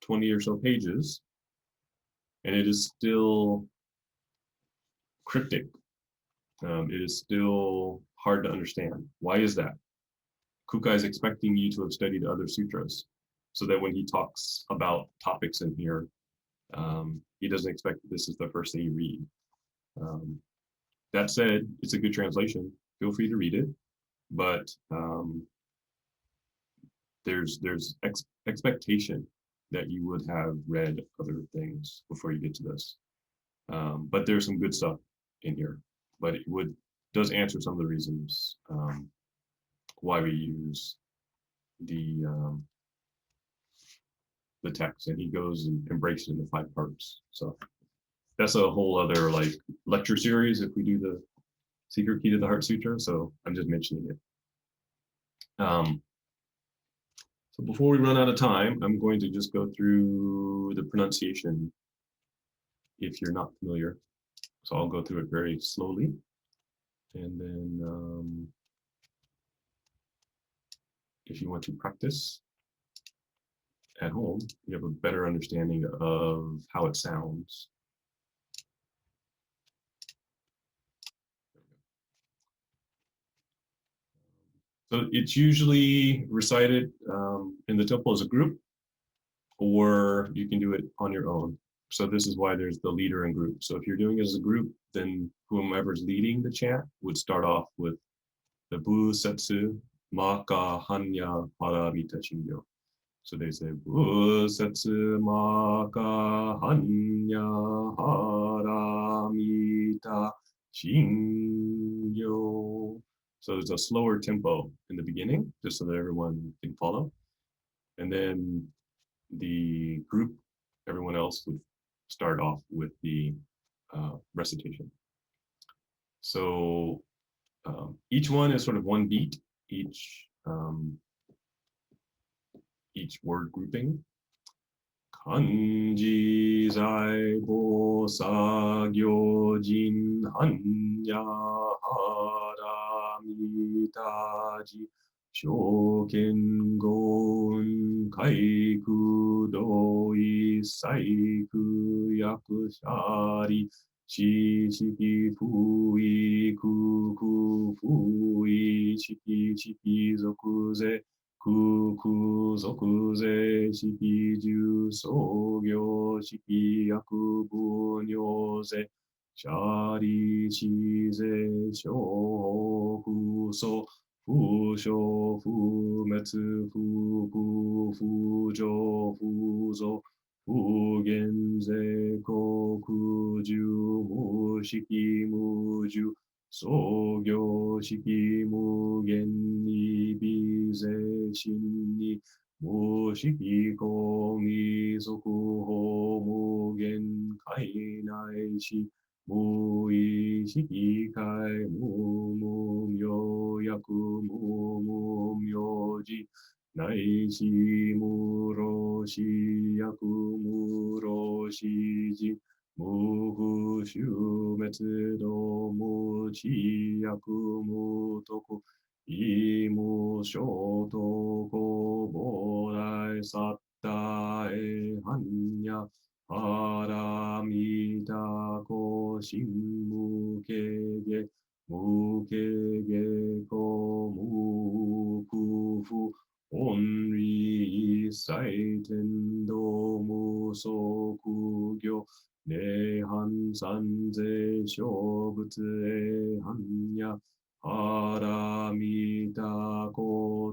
S1: 20 or so pages, and it is still cryptic. It is still hard to understand. Why is that? Kukai is expecting you to have studied other sutras, so that when he talks about topics in here, he doesn't expect that this is the first thing you read. That said, it's a good translation. Feel free to read it, but there's expectation that you would have read other things before you get to this. But there's some good stuff in here, but it does answer some of the reasons why we use the text, and he goes and breaks it into 5 parts. So that's a whole other like lecture series if we do the Secret Key to the Heart Sutra. So I'm just mentioning it. So before we run out of time, I'm going to just go through the pronunciation if you're not familiar. So I'll go through it very slowly. And then if you want to practice at home, you have a better understanding of how it sounds. So it's usually recited in the temple as a group, or you can do it on your own. So this is why there's the leader and group. So if you're doing it as a group, then whomever's leading the chant would start off with the Busetsu Maka Hanya Paramita Shingo. So they say Busetsu Maka Hanya Paramita Shingo. So there's a slower tempo in the beginning, just so that everyone can follow. And then the group, everyone else would start off with the recitation. So each one is sort of one beat, each word grouping. Kanji zai bo sa gyo jin hanya haramita ji shoken gon kaiku doi saiku yaku shari shi shiki fui kuku fui shiki shiki zokuze kuku zokuze shiki ju sogyo shiki yaku bunyoze shari shize shoku so fu sho fu metsu fu ku fu jo fu zo fu genze koku ju mu shiki mu ju sogyo shiki mu gen ni bize shin ni mu shiki kong i soku ho mu gen kai nai shi mu i shiki kai mu mu myo yaku mu mu myo ji nai shi mu ro shi yaku mu ro shi ji mu hu shu metsu do mu chi yaku mu toku i mu sho to ko bo dai satta e hanya paramita ko shin mu ke ge ko mu ku fu onri isai tendo mu so ku gyo ne han san ze shou butsu e hanya paramita ko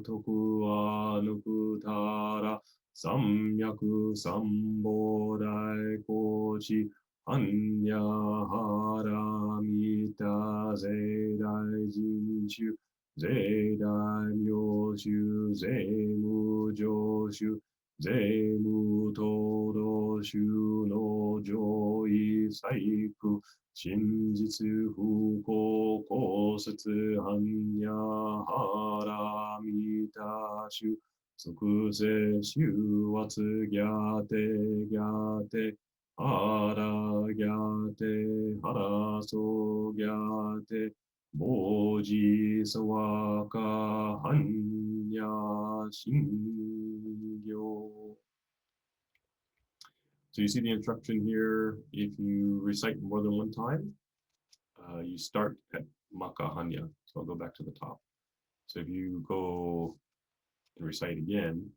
S1: toku wa nuku tara samyaku sambo dai kochi hanya haramita ze dai jinshu ze dai myoshu ze mu joshu ze mu todo shu no joi saiku shinjitsu fuko kosetsu hanya haramita shu sukuze shu watsu gyate hara so gyate boji sawaka hanya shingyo. So you see the instruction here, if you recite more than one time, you start at Makahanya. So I'll go back to the top. So if you go and recite again,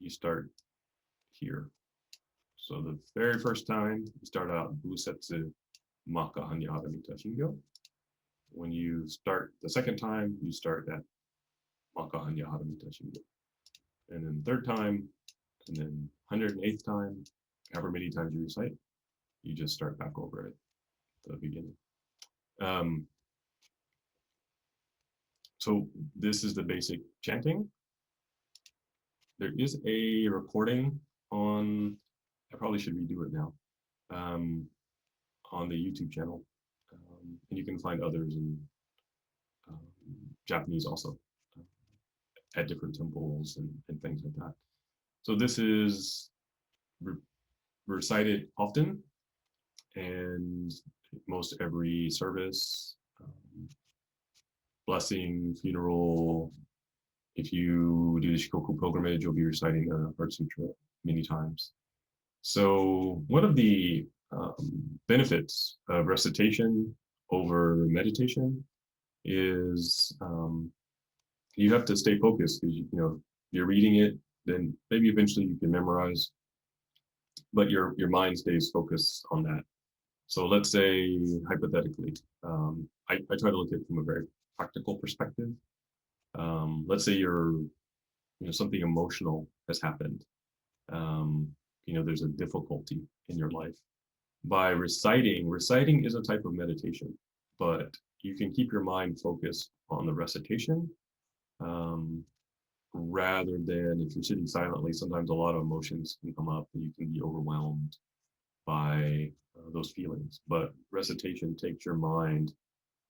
S1: you start here. So the very first time, you start out Busetsu Makahanya Haramita Shingo. When you start the second time, you start at Makahanya Haramita Shingo. And then third time, and then 108th time, however many times you recite, you just start back over at the beginning. So this is the basic chanting. There is a recording on, I probably should redo it now, on the YouTube channel. And you can find others in Japanese also at different temples and things like that. So this is recited often, and most every service, blessing, funeral. If you do the Shikoku pilgrimage, you'll be reciting the Heart Sutra many times. So one of the benefits of recitation over meditation is you have to stay focused because you're reading it, then maybe eventually you can memorize, but your mind stays focused on that. So let's say hypothetically, I try to look at it from a very practical perspective. Let's say something emotional has happened. There's a difficulty in your life. By reciting is a type of meditation, but you can keep your mind focused on the recitation rather than if you're sitting silently. Sometimes a lot of emotions can come up and you can be overwhelmed by those feelings. But recitation takes your mind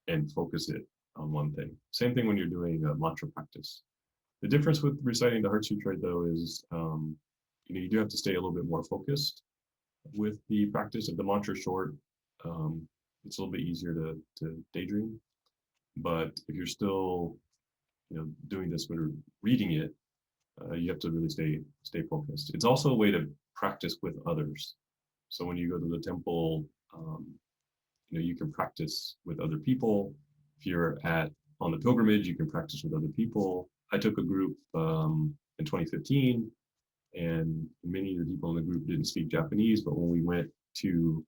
S1: and focus it on one thing. Same thing when you're doing a mantra practice. The difference with reciting the Heart Sutra, though, is you do have to stay a little bit more focused with the practice. If the mantra is short, it's a little bit easier to daydream. But if you're still, doing this when you're reading it, you have to really stay focused. It's also a way to practice with others. So when you go to the temple, you can practice with other people. If you're on the pilgrimage, you can practice with other people. I took a group in 2015, and many of the people in the group didn't speak Japanese, but when we went to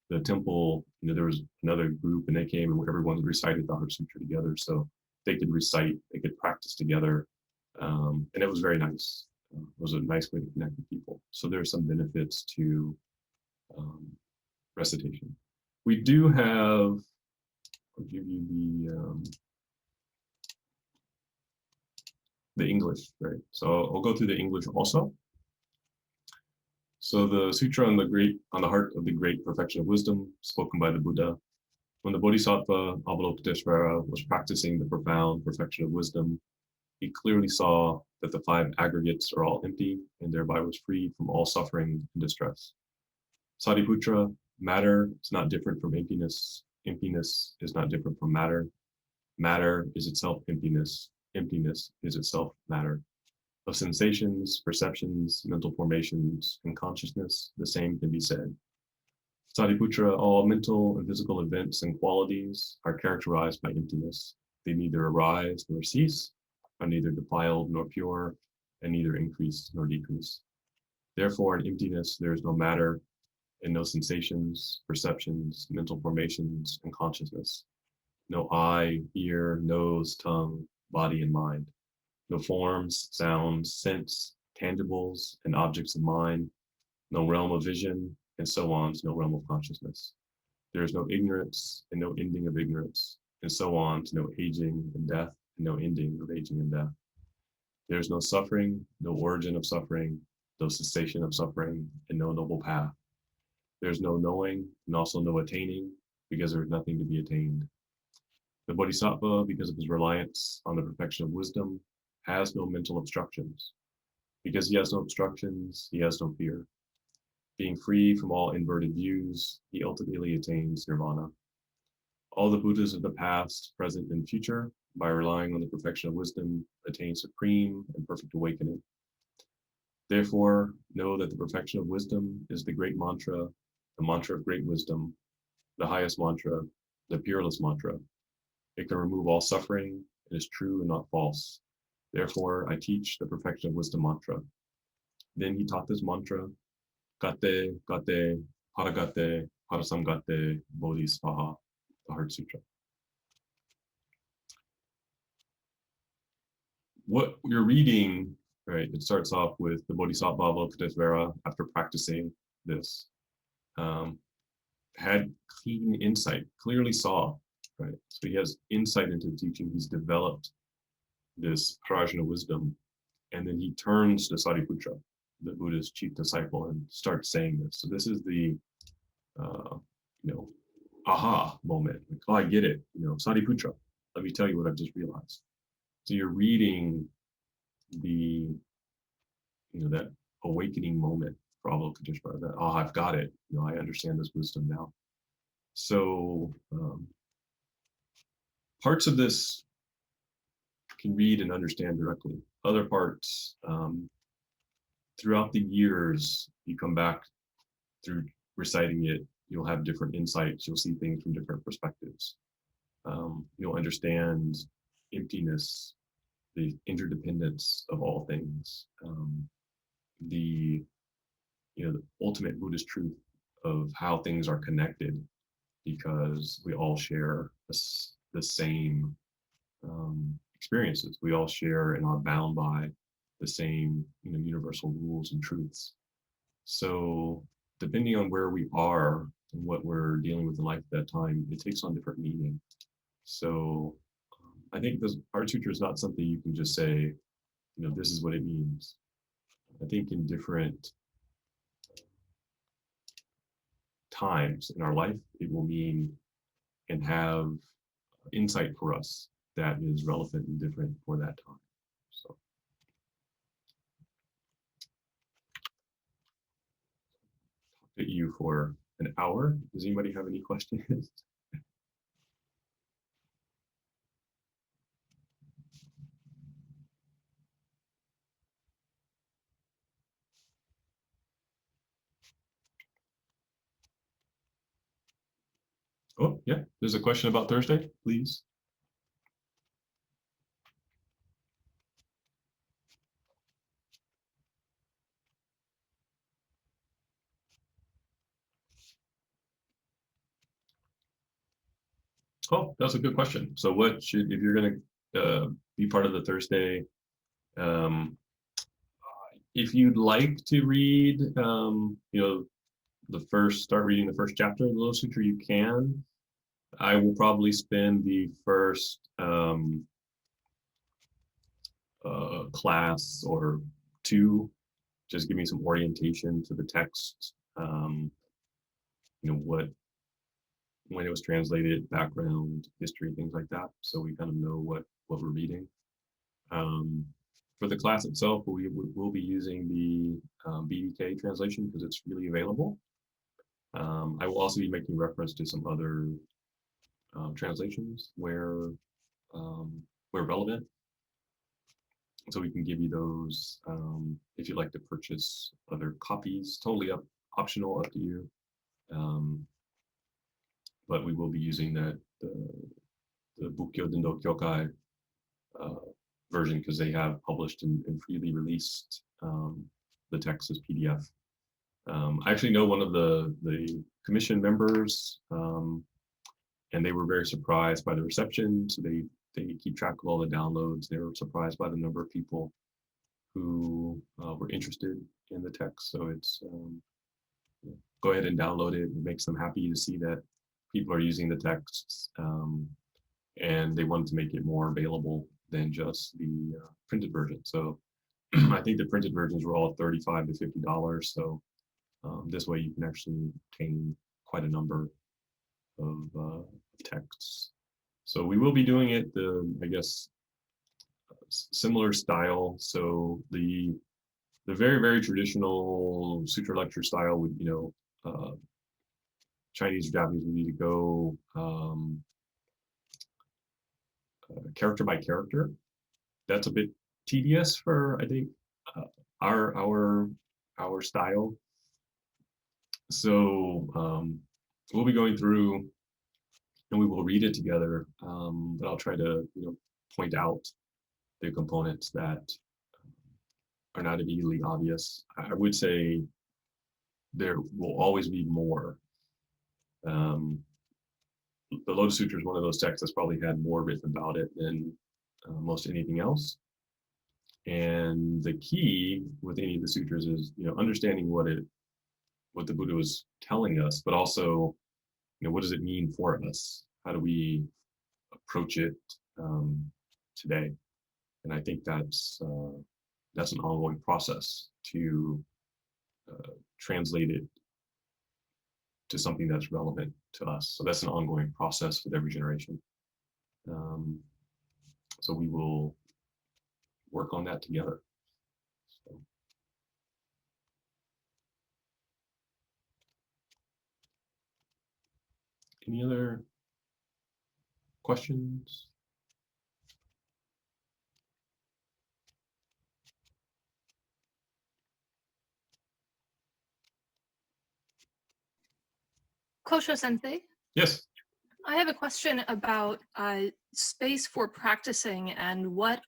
S1: the temple, there was another group and they came and everyone recited the Heart Sutra together. So they could recite, they could practice together. And it was very nice. It was a nice way to connect with people. So there are some benefits to recitation. We do have, I'll give you the English, right? So I'll go through the English also. So the Sutra on the heart of the great perfection of wisdom, spoken by the Buddha. When the Bodhisattva Avalokiteshvara was practicing the profound perfection of wisdom, he clearly saw that the five aggregates are all empty and thereby was freed from all suffering and distress. Satiputra, matter is not different from emptiness. Emptiness is not different from matter. Matter is itself emptiness. Emptiness is itself matter. Of sensations, perceptions, mental formations, and consciousness, the same can be said. Satiputra, all mental and physical events and qualities are characterized by emptiness. They neither arise nor cease, are neither defiled nor pure, and neither increase nor decrease. Therefore, in emptiness, there is no matter, and no sensations, perceptions, mental formations, and consciousness. No eye, ear, nose, tongue, body, and mind. No forms, sounds, scents, tangibles, and objects of mind. No realm of vision, and so on to no realm of consciousness. There is no ignorance and no ending of ignorance, and so on to no aging and death, and no ending of aging and death. There is no suffering, no origin of suffering, no cessation of suffering, and no noble path. There is no knowing and also no attaining, because there is nothing to be attained. The Bodhisattva, because of his reliance on the perfection of wisdom, has no mental obstructions. Because he has no obstructions, he has no fear. Being free from all inverted views, he ultimately attains nirvana. All the Buddhas of the past, present, and future, by relying on the perfection of wisdom, attain supreme and perfect awakening. Therefore, know that the perfection of wisdom is the great mantra, the mantra of great wisdom, the highest mantra, the peerless mantra. It can remove all suffering. It is true and not false. Therefore, I teach the perfection of wisdom mantra. Then he taught this mantra, Gate, Gate, Haragate, Harasamgate, Bodhisvaha, the Heart Sutra. What you're reading, right, it starts off with the Bodhisattva Avalokitesvara after practicing this. Had clean insight, clearly saw, right? So he has insight into the teaching. He's developed this prajna wisdom, and then he turns to Sariputra, the Buddha's chief disciple, and starts saying this. So this is the, aha moment. Like, oh, I get it. Sariputra, let me tell you what I've just realized. So you're reading the, that awakening moment for Avalokiteshvara, that, oh, I've got it. I understand this wisdom now. So parts of this can read and understand directly. Other parts, throughout the years, you come back through reciting it, you'll have different insights. You'll see things from different perspectives. You'll understand emptiness, the interdependence of all things, the the ultimate Buddhist truth of how things are connected, because we all share the same experiences. We all share and are bound by the same universal rules and truths. So depending on where we are and what we're dealing with in life at that time, it takes on different meaning. So I think this Heart Sutra is not something you can just say, this is what it means. I think in different times in our life, it will mean and have insight for us that is relevant and different for that time. So talked at you for an hour. Does anybody have any questions? Oh, yeah, there's a question about Thursday, please. Oh, that's a good question. So what should, if you're going to be part of the Thursday, if you'd like to read, start reading the first chapter of the Lotus Sutra, you can. I will probably spend the first class or two, just give me some orientation to the text, when it was translated, background, history, things like that. So we kind of know what we're reading. For the class itself, we'll be using the BDK translation because it's really available. I will also be making reference to some other translations where relevant. So we can give you those if you'd like to purchase other copies, totally optional, up to you. But we will be using the Bukkyo Dendo Kyokai version because they have published and freely released the text as PDF. I actually know one of the commission members, and they were very surprised by the reception. So they keep track of all the downloads. They were surprised by the number of people who were interested in the text. So it's go ahead and download it. It makes them happy to see that people are using the texts, and they wanted to make it more available than just the printed version. So I think the printed versions were all $35 to $50. So this way you can actually obtain quite a number of texts. So we will be doing it I guess, similar style. So the very, very traditional sutra lecture style would, Chinese or Japanese would need to go character by character. That's a bit tedious for, I think, our style. So we'll be going through and we will read it together. But I'll try to point out the components that are not immediately obvious. I would say there will always be more. The Lotus Sutra is one of those texts that's probably had more written about it than most anything else. And the key with any of the sutras is understanding what the Buddha was telling us, but also what does it mean for us? How do we approach it today? And I think that's an ongoing process to translate it to something that's relevant to us. So that's an ongoing process with every generation. So we will work on that together. So. Any other questions?
S3: Kosho Sensei,
S1: Yes.
S3: I have a question about space for practicing and what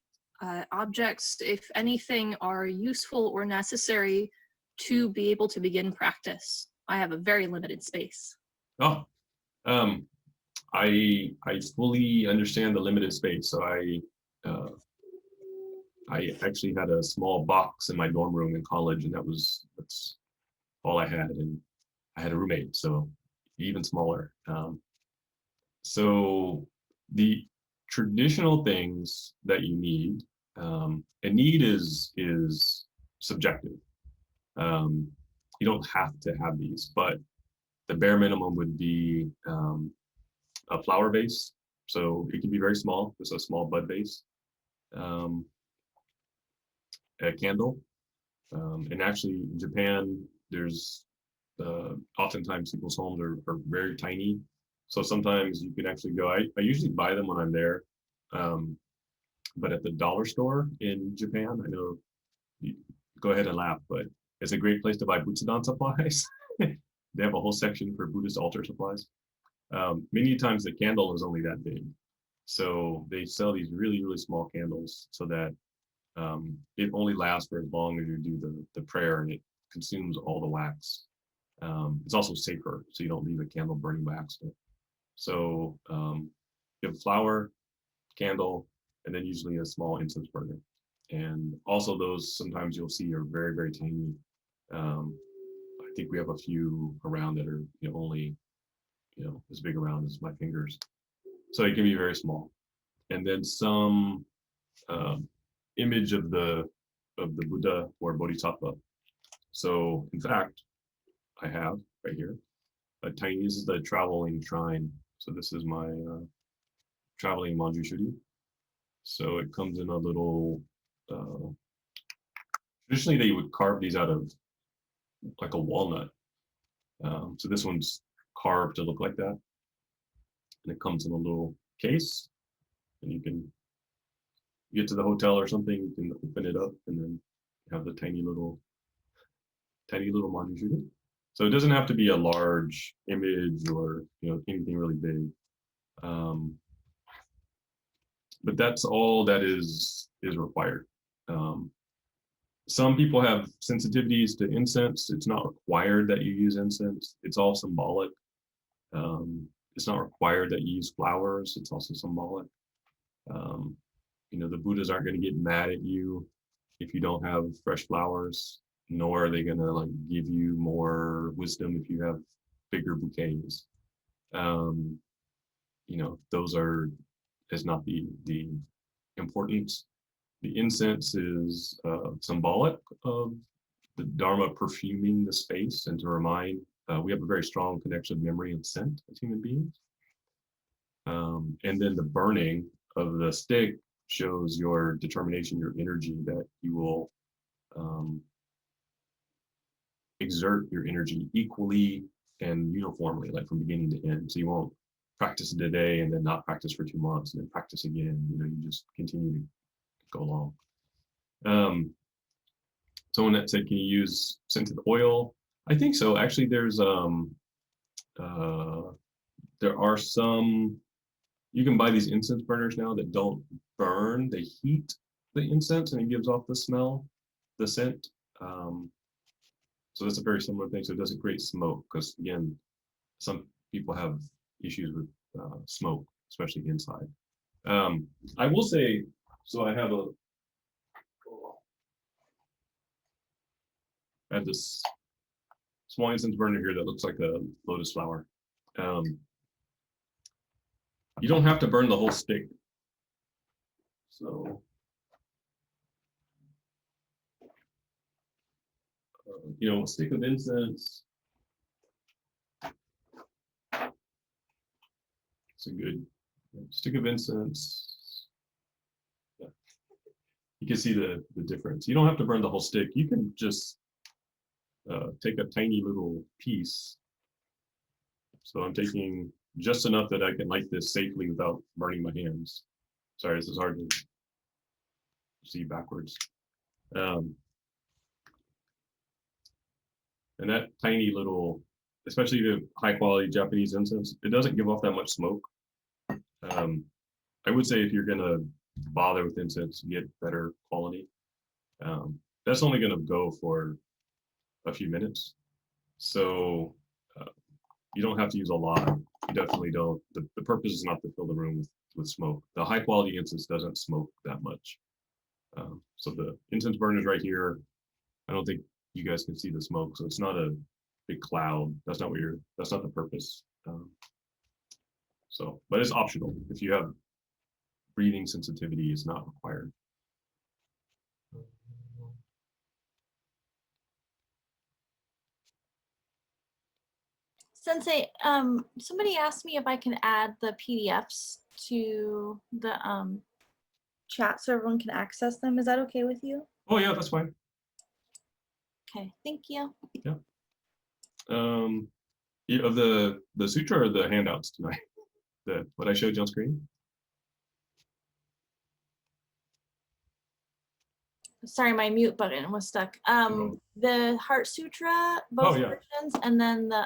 S3: objects, if anything, are useful or necessary to be able to begin practice. I have a very limited space.
S1: Oh, I fully understand the limited space. So I actually had a small box in my dorm room in college, and that's all I had. And I had a roommate, so even smaller. So the traditional things that you need, and need is subjective. You don't have to have these, but the bare minimum would be a flower vase. So it can be very small, just a small bud vase, a candle. And actually in Japan, there's oftentimes people's homes are very tiny. So sometimes you can actually go, I usually buy them when I'm there. But at the dollar store in Japan, I know you go ahead and laugh, but it's a great place to buy Butsudan supplies. They have a whole section for Buddhist altar supplies. Many times the candle is only that big. So they sell these really, really small candles so that it only lasts for as long as you do the prayer, and it consumes all the wax. It's also safer, so you don't leave a candle burning by accident. So you have flower, candle, and then usually a small incense burner. And also those sometimes you'll see are very, very tiny. I think we have a few around that are only as big around as my fingers. So it can be very small. And then some image of the Buddha or Bodhisattva. So in fact, I have right here this is the traveling shrine. So this is my traveling manjushri. So it comes in a little, traditionally they would carve these out of like a walnut. So this one's carved to look like that. And it comes in a little case, and you can get to the hotel or something, you can open it up and then have the tiny little manjushri. So it doesn't have to be a large image or anything really big. But that's all that is required. Some people have sensitivities to incense. It's not required that you use incense. It's all symbolic. It's not required that you use flowers. It's also symbolic. The Buddhas aren't going to get mad at you if you don't have fresh flowers, nor are they going to give you more wisdom if you have bigger bouquets. Those is not the importance. The incense is symbolic of the Dharma perfuming the space, and to remind we have a very strong connection of memory and scent as human beings. And then the burning of the stick shows your determination, your energy, that you will exert your energy equally and uniformly, like from beginning to end. So you won't practice today and then not practice for 2 months and then practice again. You just continue to go along. Someone that said, can you use scented oil? I think so. Actually, there are some, you can buy these incense burners now that don't burn, they heat the incense and it gives off the smell, the scent. So that's a very similar thing. So it doesn't create smoke because, again, some people have issues with smoke, especially inside. I will say, so I have this small incense burner here that looks like a lotus flower. You don't have to burn the whole stick. So, a stick of incense. It's a good stick of incense. Yeah. You can see the difference. You don't have to burn the whole stick. You can just take a tiny little piece. So I'm taking just enough that I can light this safely without burning my hands. Sorry, this is hard to see backwards. And that tiny little, especially the high quality Japanese incense, it doesn't give off that much smoke. I would say if you're gonna bother with incense, get better quality. That's only gonna go for a few minutes. So you don't have to use a lot. You definitely don't. The purpose is not to fill the room with smoke. The high quality incense doesn't smoke that much. So the incense burners right here, I don't think you guys can see the smoke. So it's not a big cloud. That's not the purpose. But it's optional. If you have breathing sensitivity, it's not required.
S2: Sensei, somebody asked me if I can add the PDFs to the chat so everyone can access them. Is that okay with you?
S1: Oh yeah, that's fine.
S2: Okay, thank you.
S1: Yeah. Of the sutra or the handouts tonight? What I showed you on screen?
S2: Sorry, my mute button was stuck. The Heart Sutra, both versions, and then the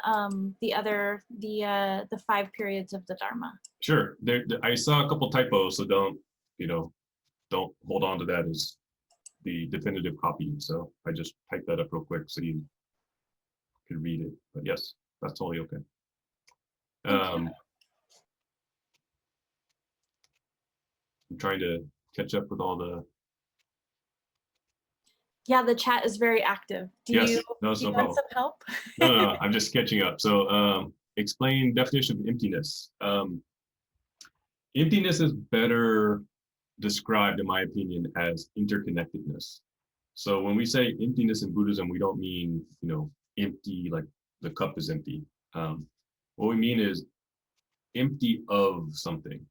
S2: 5 periods of the Dharma.
S1: Sure. I saw a couple typos, so don't hold on to that as the definitive copy. So I just typed that up real quick so you could read it. But yes, that's totally okay. I'm trying to catch up with all the.
S2: Yeah, the chat is very active. Do you want some help?
S1: No, I'm just catching up. So explain definition of emptiness. Emptiness is better described, in my opinion, as interconnectedness. So when we say emptiness in Buddhism, we don't mean, empty, like the cup is empty. What we mean is empty of something,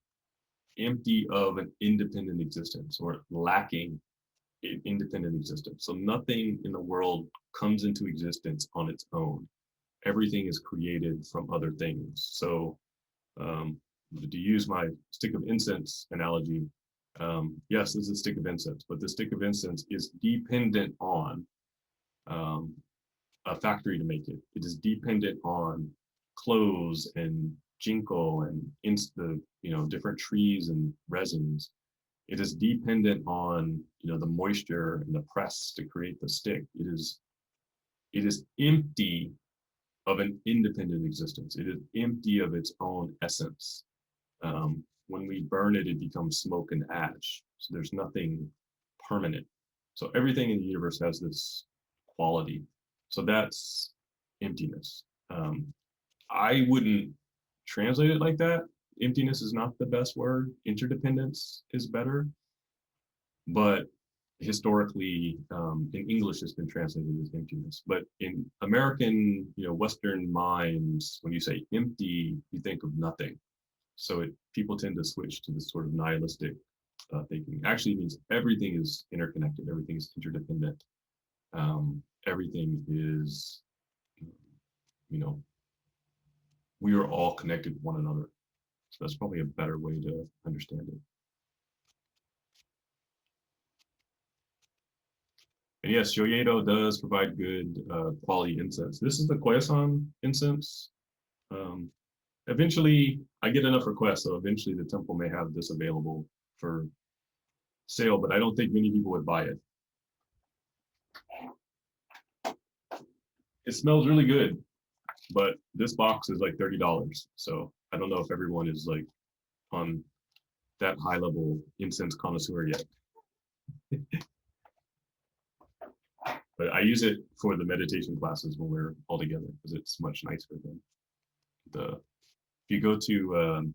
S1: empty of an independent existence or lacking independent existence. So nothing in the world comes into existence on its own. Everything is created from other things. So to use my stick of incense analogy, yes, it's a stick of incense, but the stick of incense is dependent on a factory to make it. It is dependent on cloves and ginkgo and different trees and resins. It is dependent on the moisture and the press to create the stick. It is empty of an independent existence. It is empty of its own essence. When we burn it, it becomes smoke and ash. So there's nothing permanent. So everything in the universe has this quality. So that's emptiness. I wouldn't translate it like that. Emptiness is not the best word. Interdependence is better. But historically, in English, it's been translated as emptiness. But in American, Western minds, when you say empty, you think of nothing. So people tend to switch to this sort of nihilistic thinking. Actually, means everything is interconnected. Everything is interdependent. Everything is, we are all connected to one another. So that's probably a better way to understand it. And yes, Shoyedo does provide good quality incense. This is the Koyasan incense. Eventually, I get enough requests, so eventually the temple may have this available for sale, but I don't think many people would buy it. It smells really good, but this box is like $30. So I don't know if everyone is like on that high level incense connoisseur yet. But I use it for the meditation classes when we're all together because it's much nicer than if you go to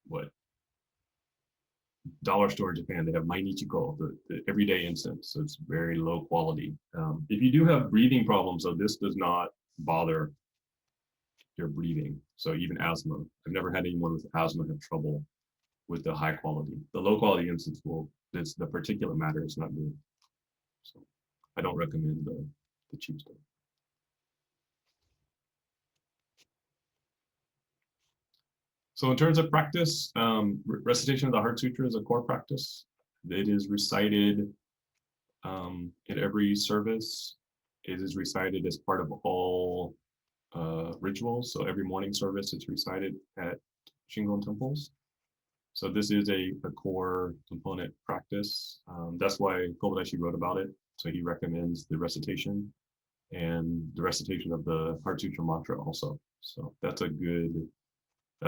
S1: what dollar store in Japan, they have Mainichiko, the everyday incense. So it's very low quality. If you do have breathing problems, though, this does not bother your breathing. So even asthma, I've never had anyone with asthma have trouble with the high quality. The low quality incense it's the particulate matter is not good. So I don't recommend the cheap stuff. So in terms of practice, recitation of the Heart Sutra is a core practice. It is recited in every service. It is recited as part of all rituals. So every morning service is recited at Shingon temples. So this is a core component practice. That's why Kobayashi wrote about it. So he recommends the recitation and the recitation of the Heart Sutra mantra also. So that's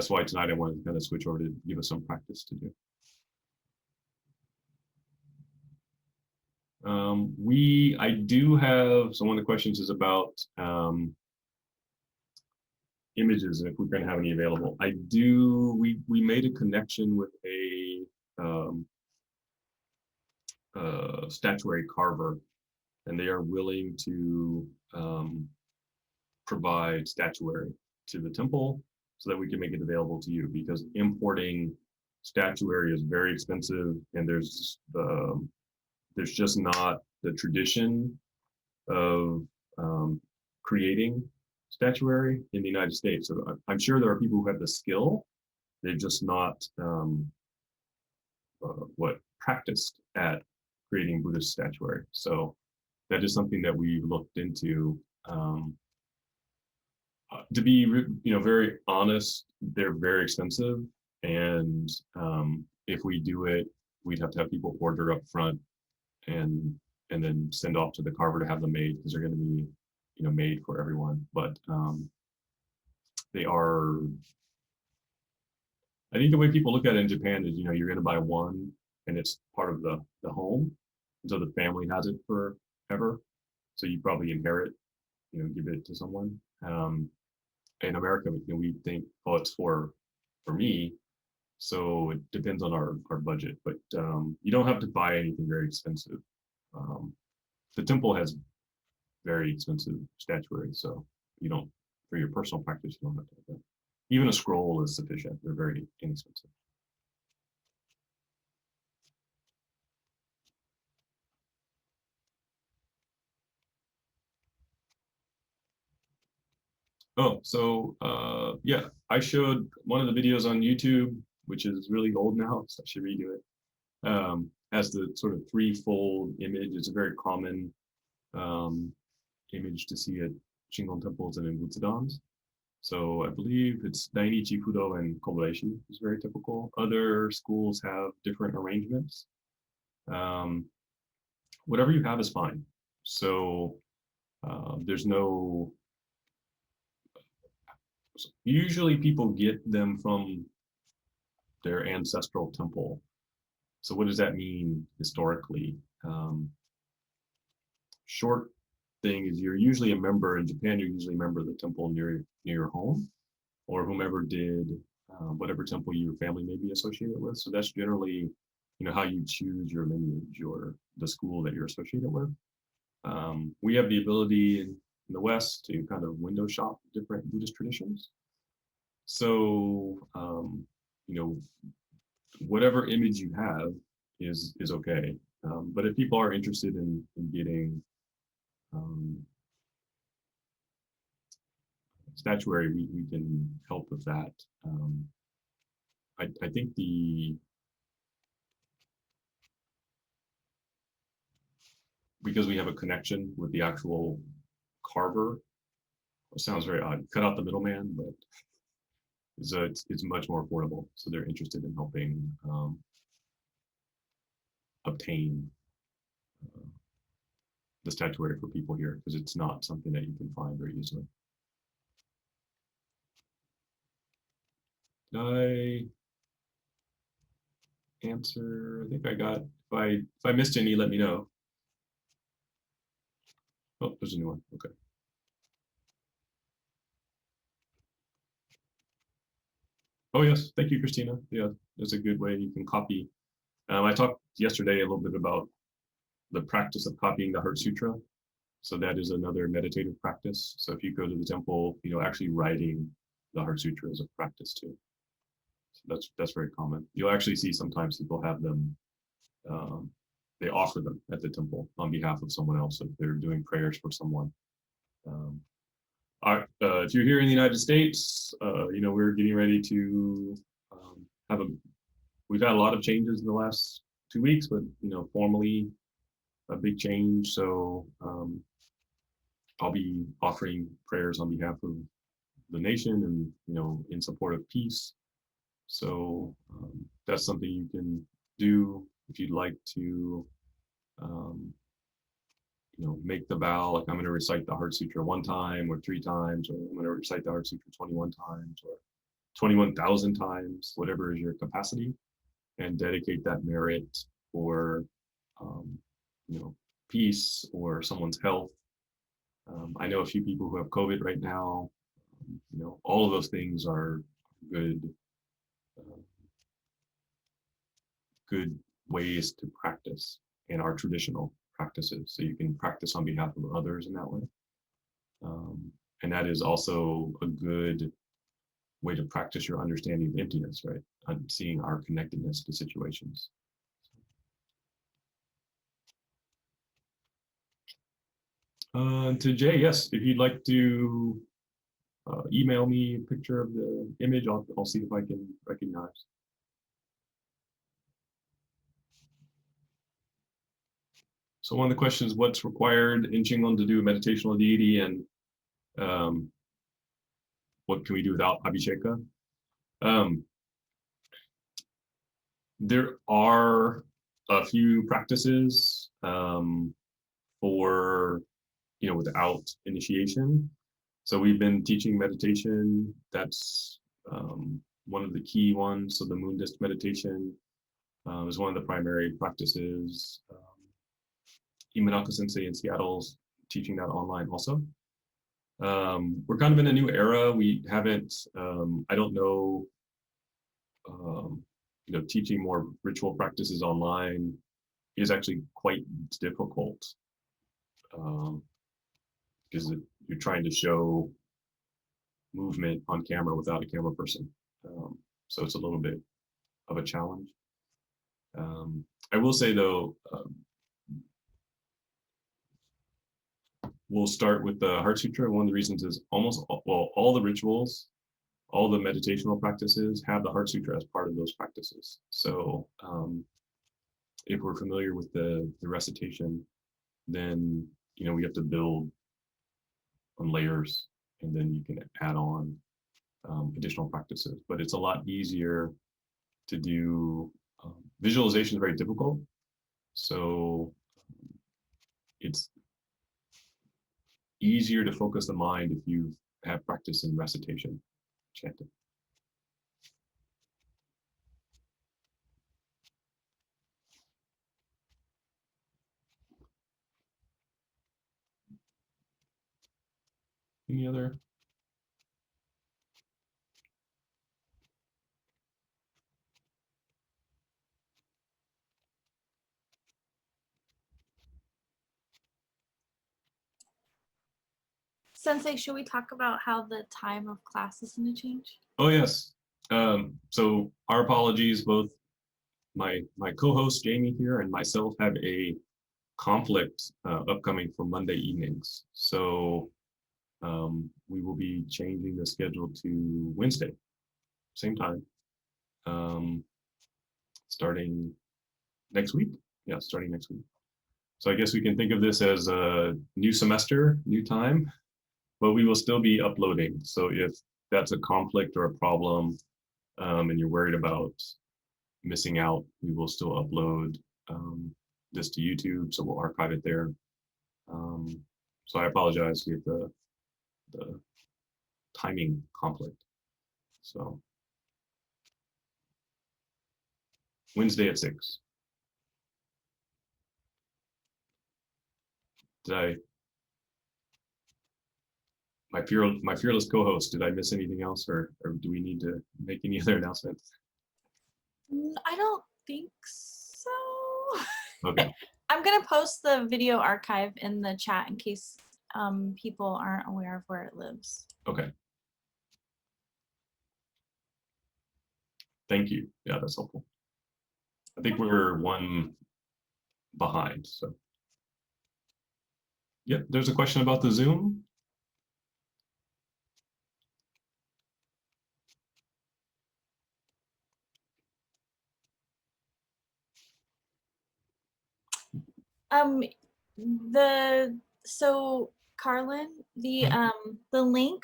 S1: why tonight I wanted to kind of switch over to give us some practice to do. I do have, so one of the questions is about images and if we're going to have any available. We made a connection with a statuary carver, and they are willing to provide statuary to the temple so that we can make it available to you, because importing statuary is very expensive, and there's just not the tradition of creating statuary in the United States. So I'm sure there are people who have the skill, they've just not practiced at creating Buddhist statuary. So that is something that we've looked into. To be very honest, they're very expensive, and if we do it, we'd have to have people order up front and then send off to the carver to have them made, because they're going to be made for everyone. But they are, I think the way people look at it in Japan is, you're going to buy one and it's part of the home, so the family has it forever, so you probably inherit, give it to someone. In America, we think, oh, it's for me, so it depends on our budget. But you don't have to buy anything very expensive. The temple has very expensive statuary, so you don't, for your personal practice, you don't have to have that. Even a scroll is sufficient. They're very inexpensive. Oh, so yeah, I showed one of the videos on YouTube, which is really old now, so I should redo it. Has the sort of threefold image. It's a very common image to see at Shingon temples and in Butsudans. So I believe it's Dainichi Fudo and Kobayashi is very typical. Other schools have different arrangements. Whatever you have is fine. So there's no, usually people get them from their ancestral temple. So what does that mean historically? Short thing is, you're usually a member in Japan. You're usually a member of the temple near your home, or whomever did whatever temple your family may be associated with. So that's generally, how you choose your lineage or the school that you're associated with. We have the ability in the West to kind of window shop different Buddhist traditions. So, whatever image you have is okay. But if people are interested in getting statuary, we can help with that. I think because we have a connection with the actual carver. It sounds very odd. Cut out the middleman, but it's much more affordable. So they're interested in helping obtain the statuary for people here because it's not something that you can find very easily. Did I answer? I think I got. If I missed any, let me know. Oh, there's a new one. Okay. Oh yes, thank you, Christina. Yeah, there's a good way you can copy. I talked yesterday a little bit about the practice of copying the Heart Sutra. So that is another meditative practice. So if you go to the temple, actually writing the Heart Sutra is a practice too. So that's very common. You'll actually see sometimes people have them, they offer them at the temple on behalf of someone else if they're doing prayers for someone. If you're here in the United States, we're getting ready to we've had a lot of changes in the last 2 weeks, but formally a big change. So I'll be offering prayers on behalf of the nation and in support of peace. So that's something you can do if you'd like to make the vow, like I'm going to recite the Heart Sutra 1 time or 3 times, or I'm going to recite the Heart Sutra 21 times or 21,000 times, whatever is your capacity, and dedicate that merit for peace or someone's health. I know a few people who have COVID right now. All of those things are good good ways to practice in our traditional practices. So you can practice on behalf of others in that way. And that is also a good way to practice your understanding of emptiness, right? Seeing our connectedness to situations. To Jay, yes, if you'd like to email me a picture of the image, I'll see if I can recognize. So one of the questions, what's required in Shingon to do a meditational deity, and what can we do without Abhisheka? There are a few practices for, without initiation. So we've been teaching meditation. That's one of the key ones. So the moon disk meditation is one of the primary practices. Imanaka Sensei in Seattle's teaching that online also. We're kind of in a new era. We haven't, I don't know, teaching more ritual practices online is actually quite difficult because you're trying to show movement on camera without a camera person. So it's a little bit of a challenge. I will say though, we'll start with the Heart Sutra. One of the reasons is all the rituals, all the meditational practices have the Heart Sutra as part of those practices. So if we're familiar with the recitation, then we have to build on layers, and then you can add on additional practices. But it's a lot easier to do. Visualization is very difficult, so it's easier to focus the mind if you have practice in recitation, chanting. Any other?
S2: Sensei, should we talk about how the time of class is going to change?
S1: Oh yes. So our apologies, both my co-host Jamie here and myself have a conflict upcoming for Monday evenings. So we will be changing the schedule to Wednesday, same time, starting next week. Yeah, starting next week. So I guess we can think of this as a new semester, new time, but we will still be uploading. So if that's a conflict or a problem, and you're worried about missing out, we will still upload this to YouTube, so we'll archive it there. So I apologize with the timing conflict. So Wednesday at 6. Did I, my fearless co-host, did I miss anything else, or do we need to make any other announcements?
S2: I don't think so.
S1: Okay.
S2: I'm gonna post the video archive in the chat in case people aren't aware of where it lives.
S1: Okay. Thank you. Yeah, that's helpful. I think we're one behind, so. Yep, there's a question about the Zoom.
S2: So Carlin, the link,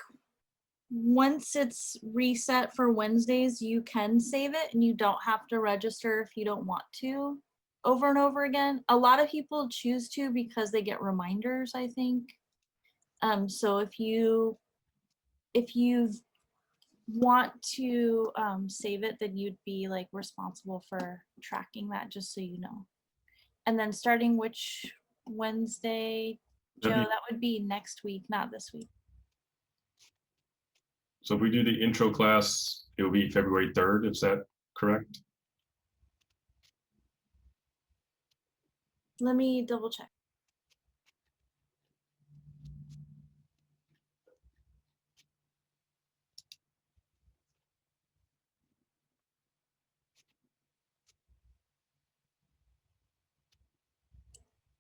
S2: once it's reset for Wednesdays, you can save it and you don't have to register if you don't want to over and over again. A lot of people choose to because they get reminders, I think. So if you want to save it, then you'd be like responsible for tracking that, just so you know. And then starting which Wednesday, Joe?
S1: That'd be-
S2: That would be next week, not this week.
S1: So if we do the intro class, it will be February 3rd, is that correct?
S2: Let me double check.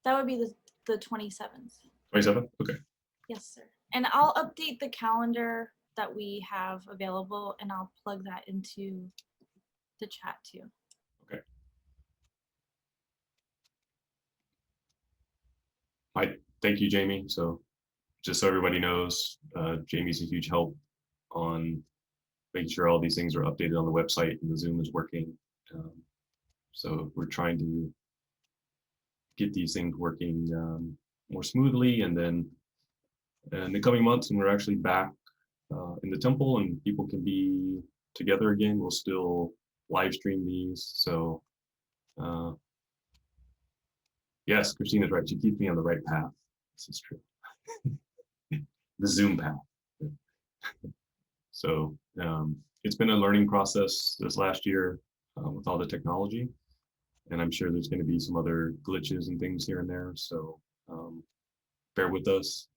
S2: That would be the 27th.
S1: 27th? Okay.
S2: Yes, sir. And I'll update the calendar that we have available and I'll plug that into the chat too.
S1: Okay. Thank you, Jamie. So just so everybody knows, Jamie's a huge help on making sure all these things are updated on the website and the Zoom is working. So we're trying to get these things working more smoothly, and then in the coming months when we're actually back in the temple and people can be together again, we'll still live stream these. So yes, Christina's right. She keeps me on the right path. This is true. The Zoom path. So it's been a learning process this last year with all the technology. And I'm sure there's going to be some other glitches and things here and there. So bear with us.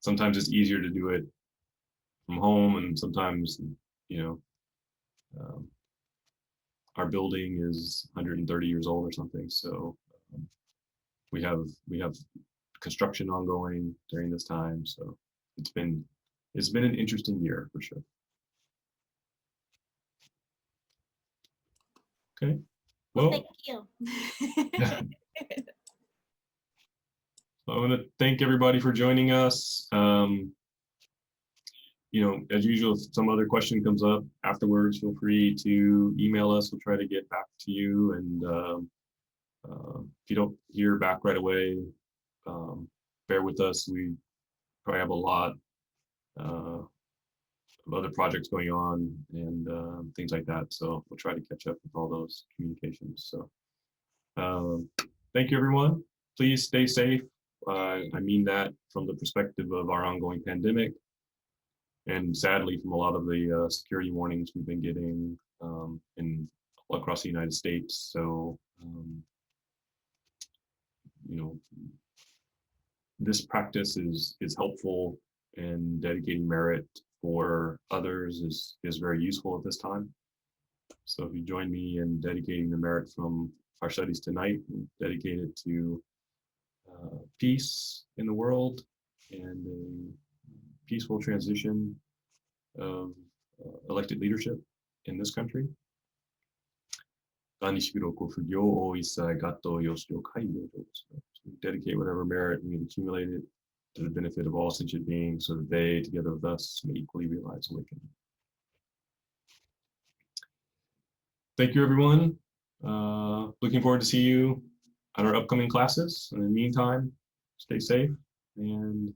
S1: Sometimes it's easier to do it from home, and sometimes, you know, our building is 130 years old or something. So we have construction ongoing during this time. So it's been an interesting year for sure. Okay. Well,
S2: Thank you.
S1: I want to thank everybody for joining us. You know, as usual, if some other question comes up afterwards, feel free to email us. We'll try to get back to you. And if you don't hear back right away, bear with us. We probably have a lot of other projects going on and things like that. So we'll try to catch up with all those communications. So thank you, everyone. Please stay safe. I mean that from the perspective of our ongoing pandemic, and sadly from a lot of the security warnings we've been getting across the United States. So, you know, this practice is helpful, and dedicating merit for others is very useful at this time. So if you join me in dedicating the merit from our studies tonight, dedicate it to peace in the world and a peaceful transition of elected leadership in this country. Dedicate whatever merit we have accumulated to the benefit of all sentient beings, so that they, together with us, may equally realize awakening. Thank you, everyone. Looking forward to see you on our upcoming classes. In the meantime, stay safe and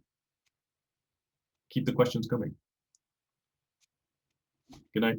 S1: keep the questions coming. Good night.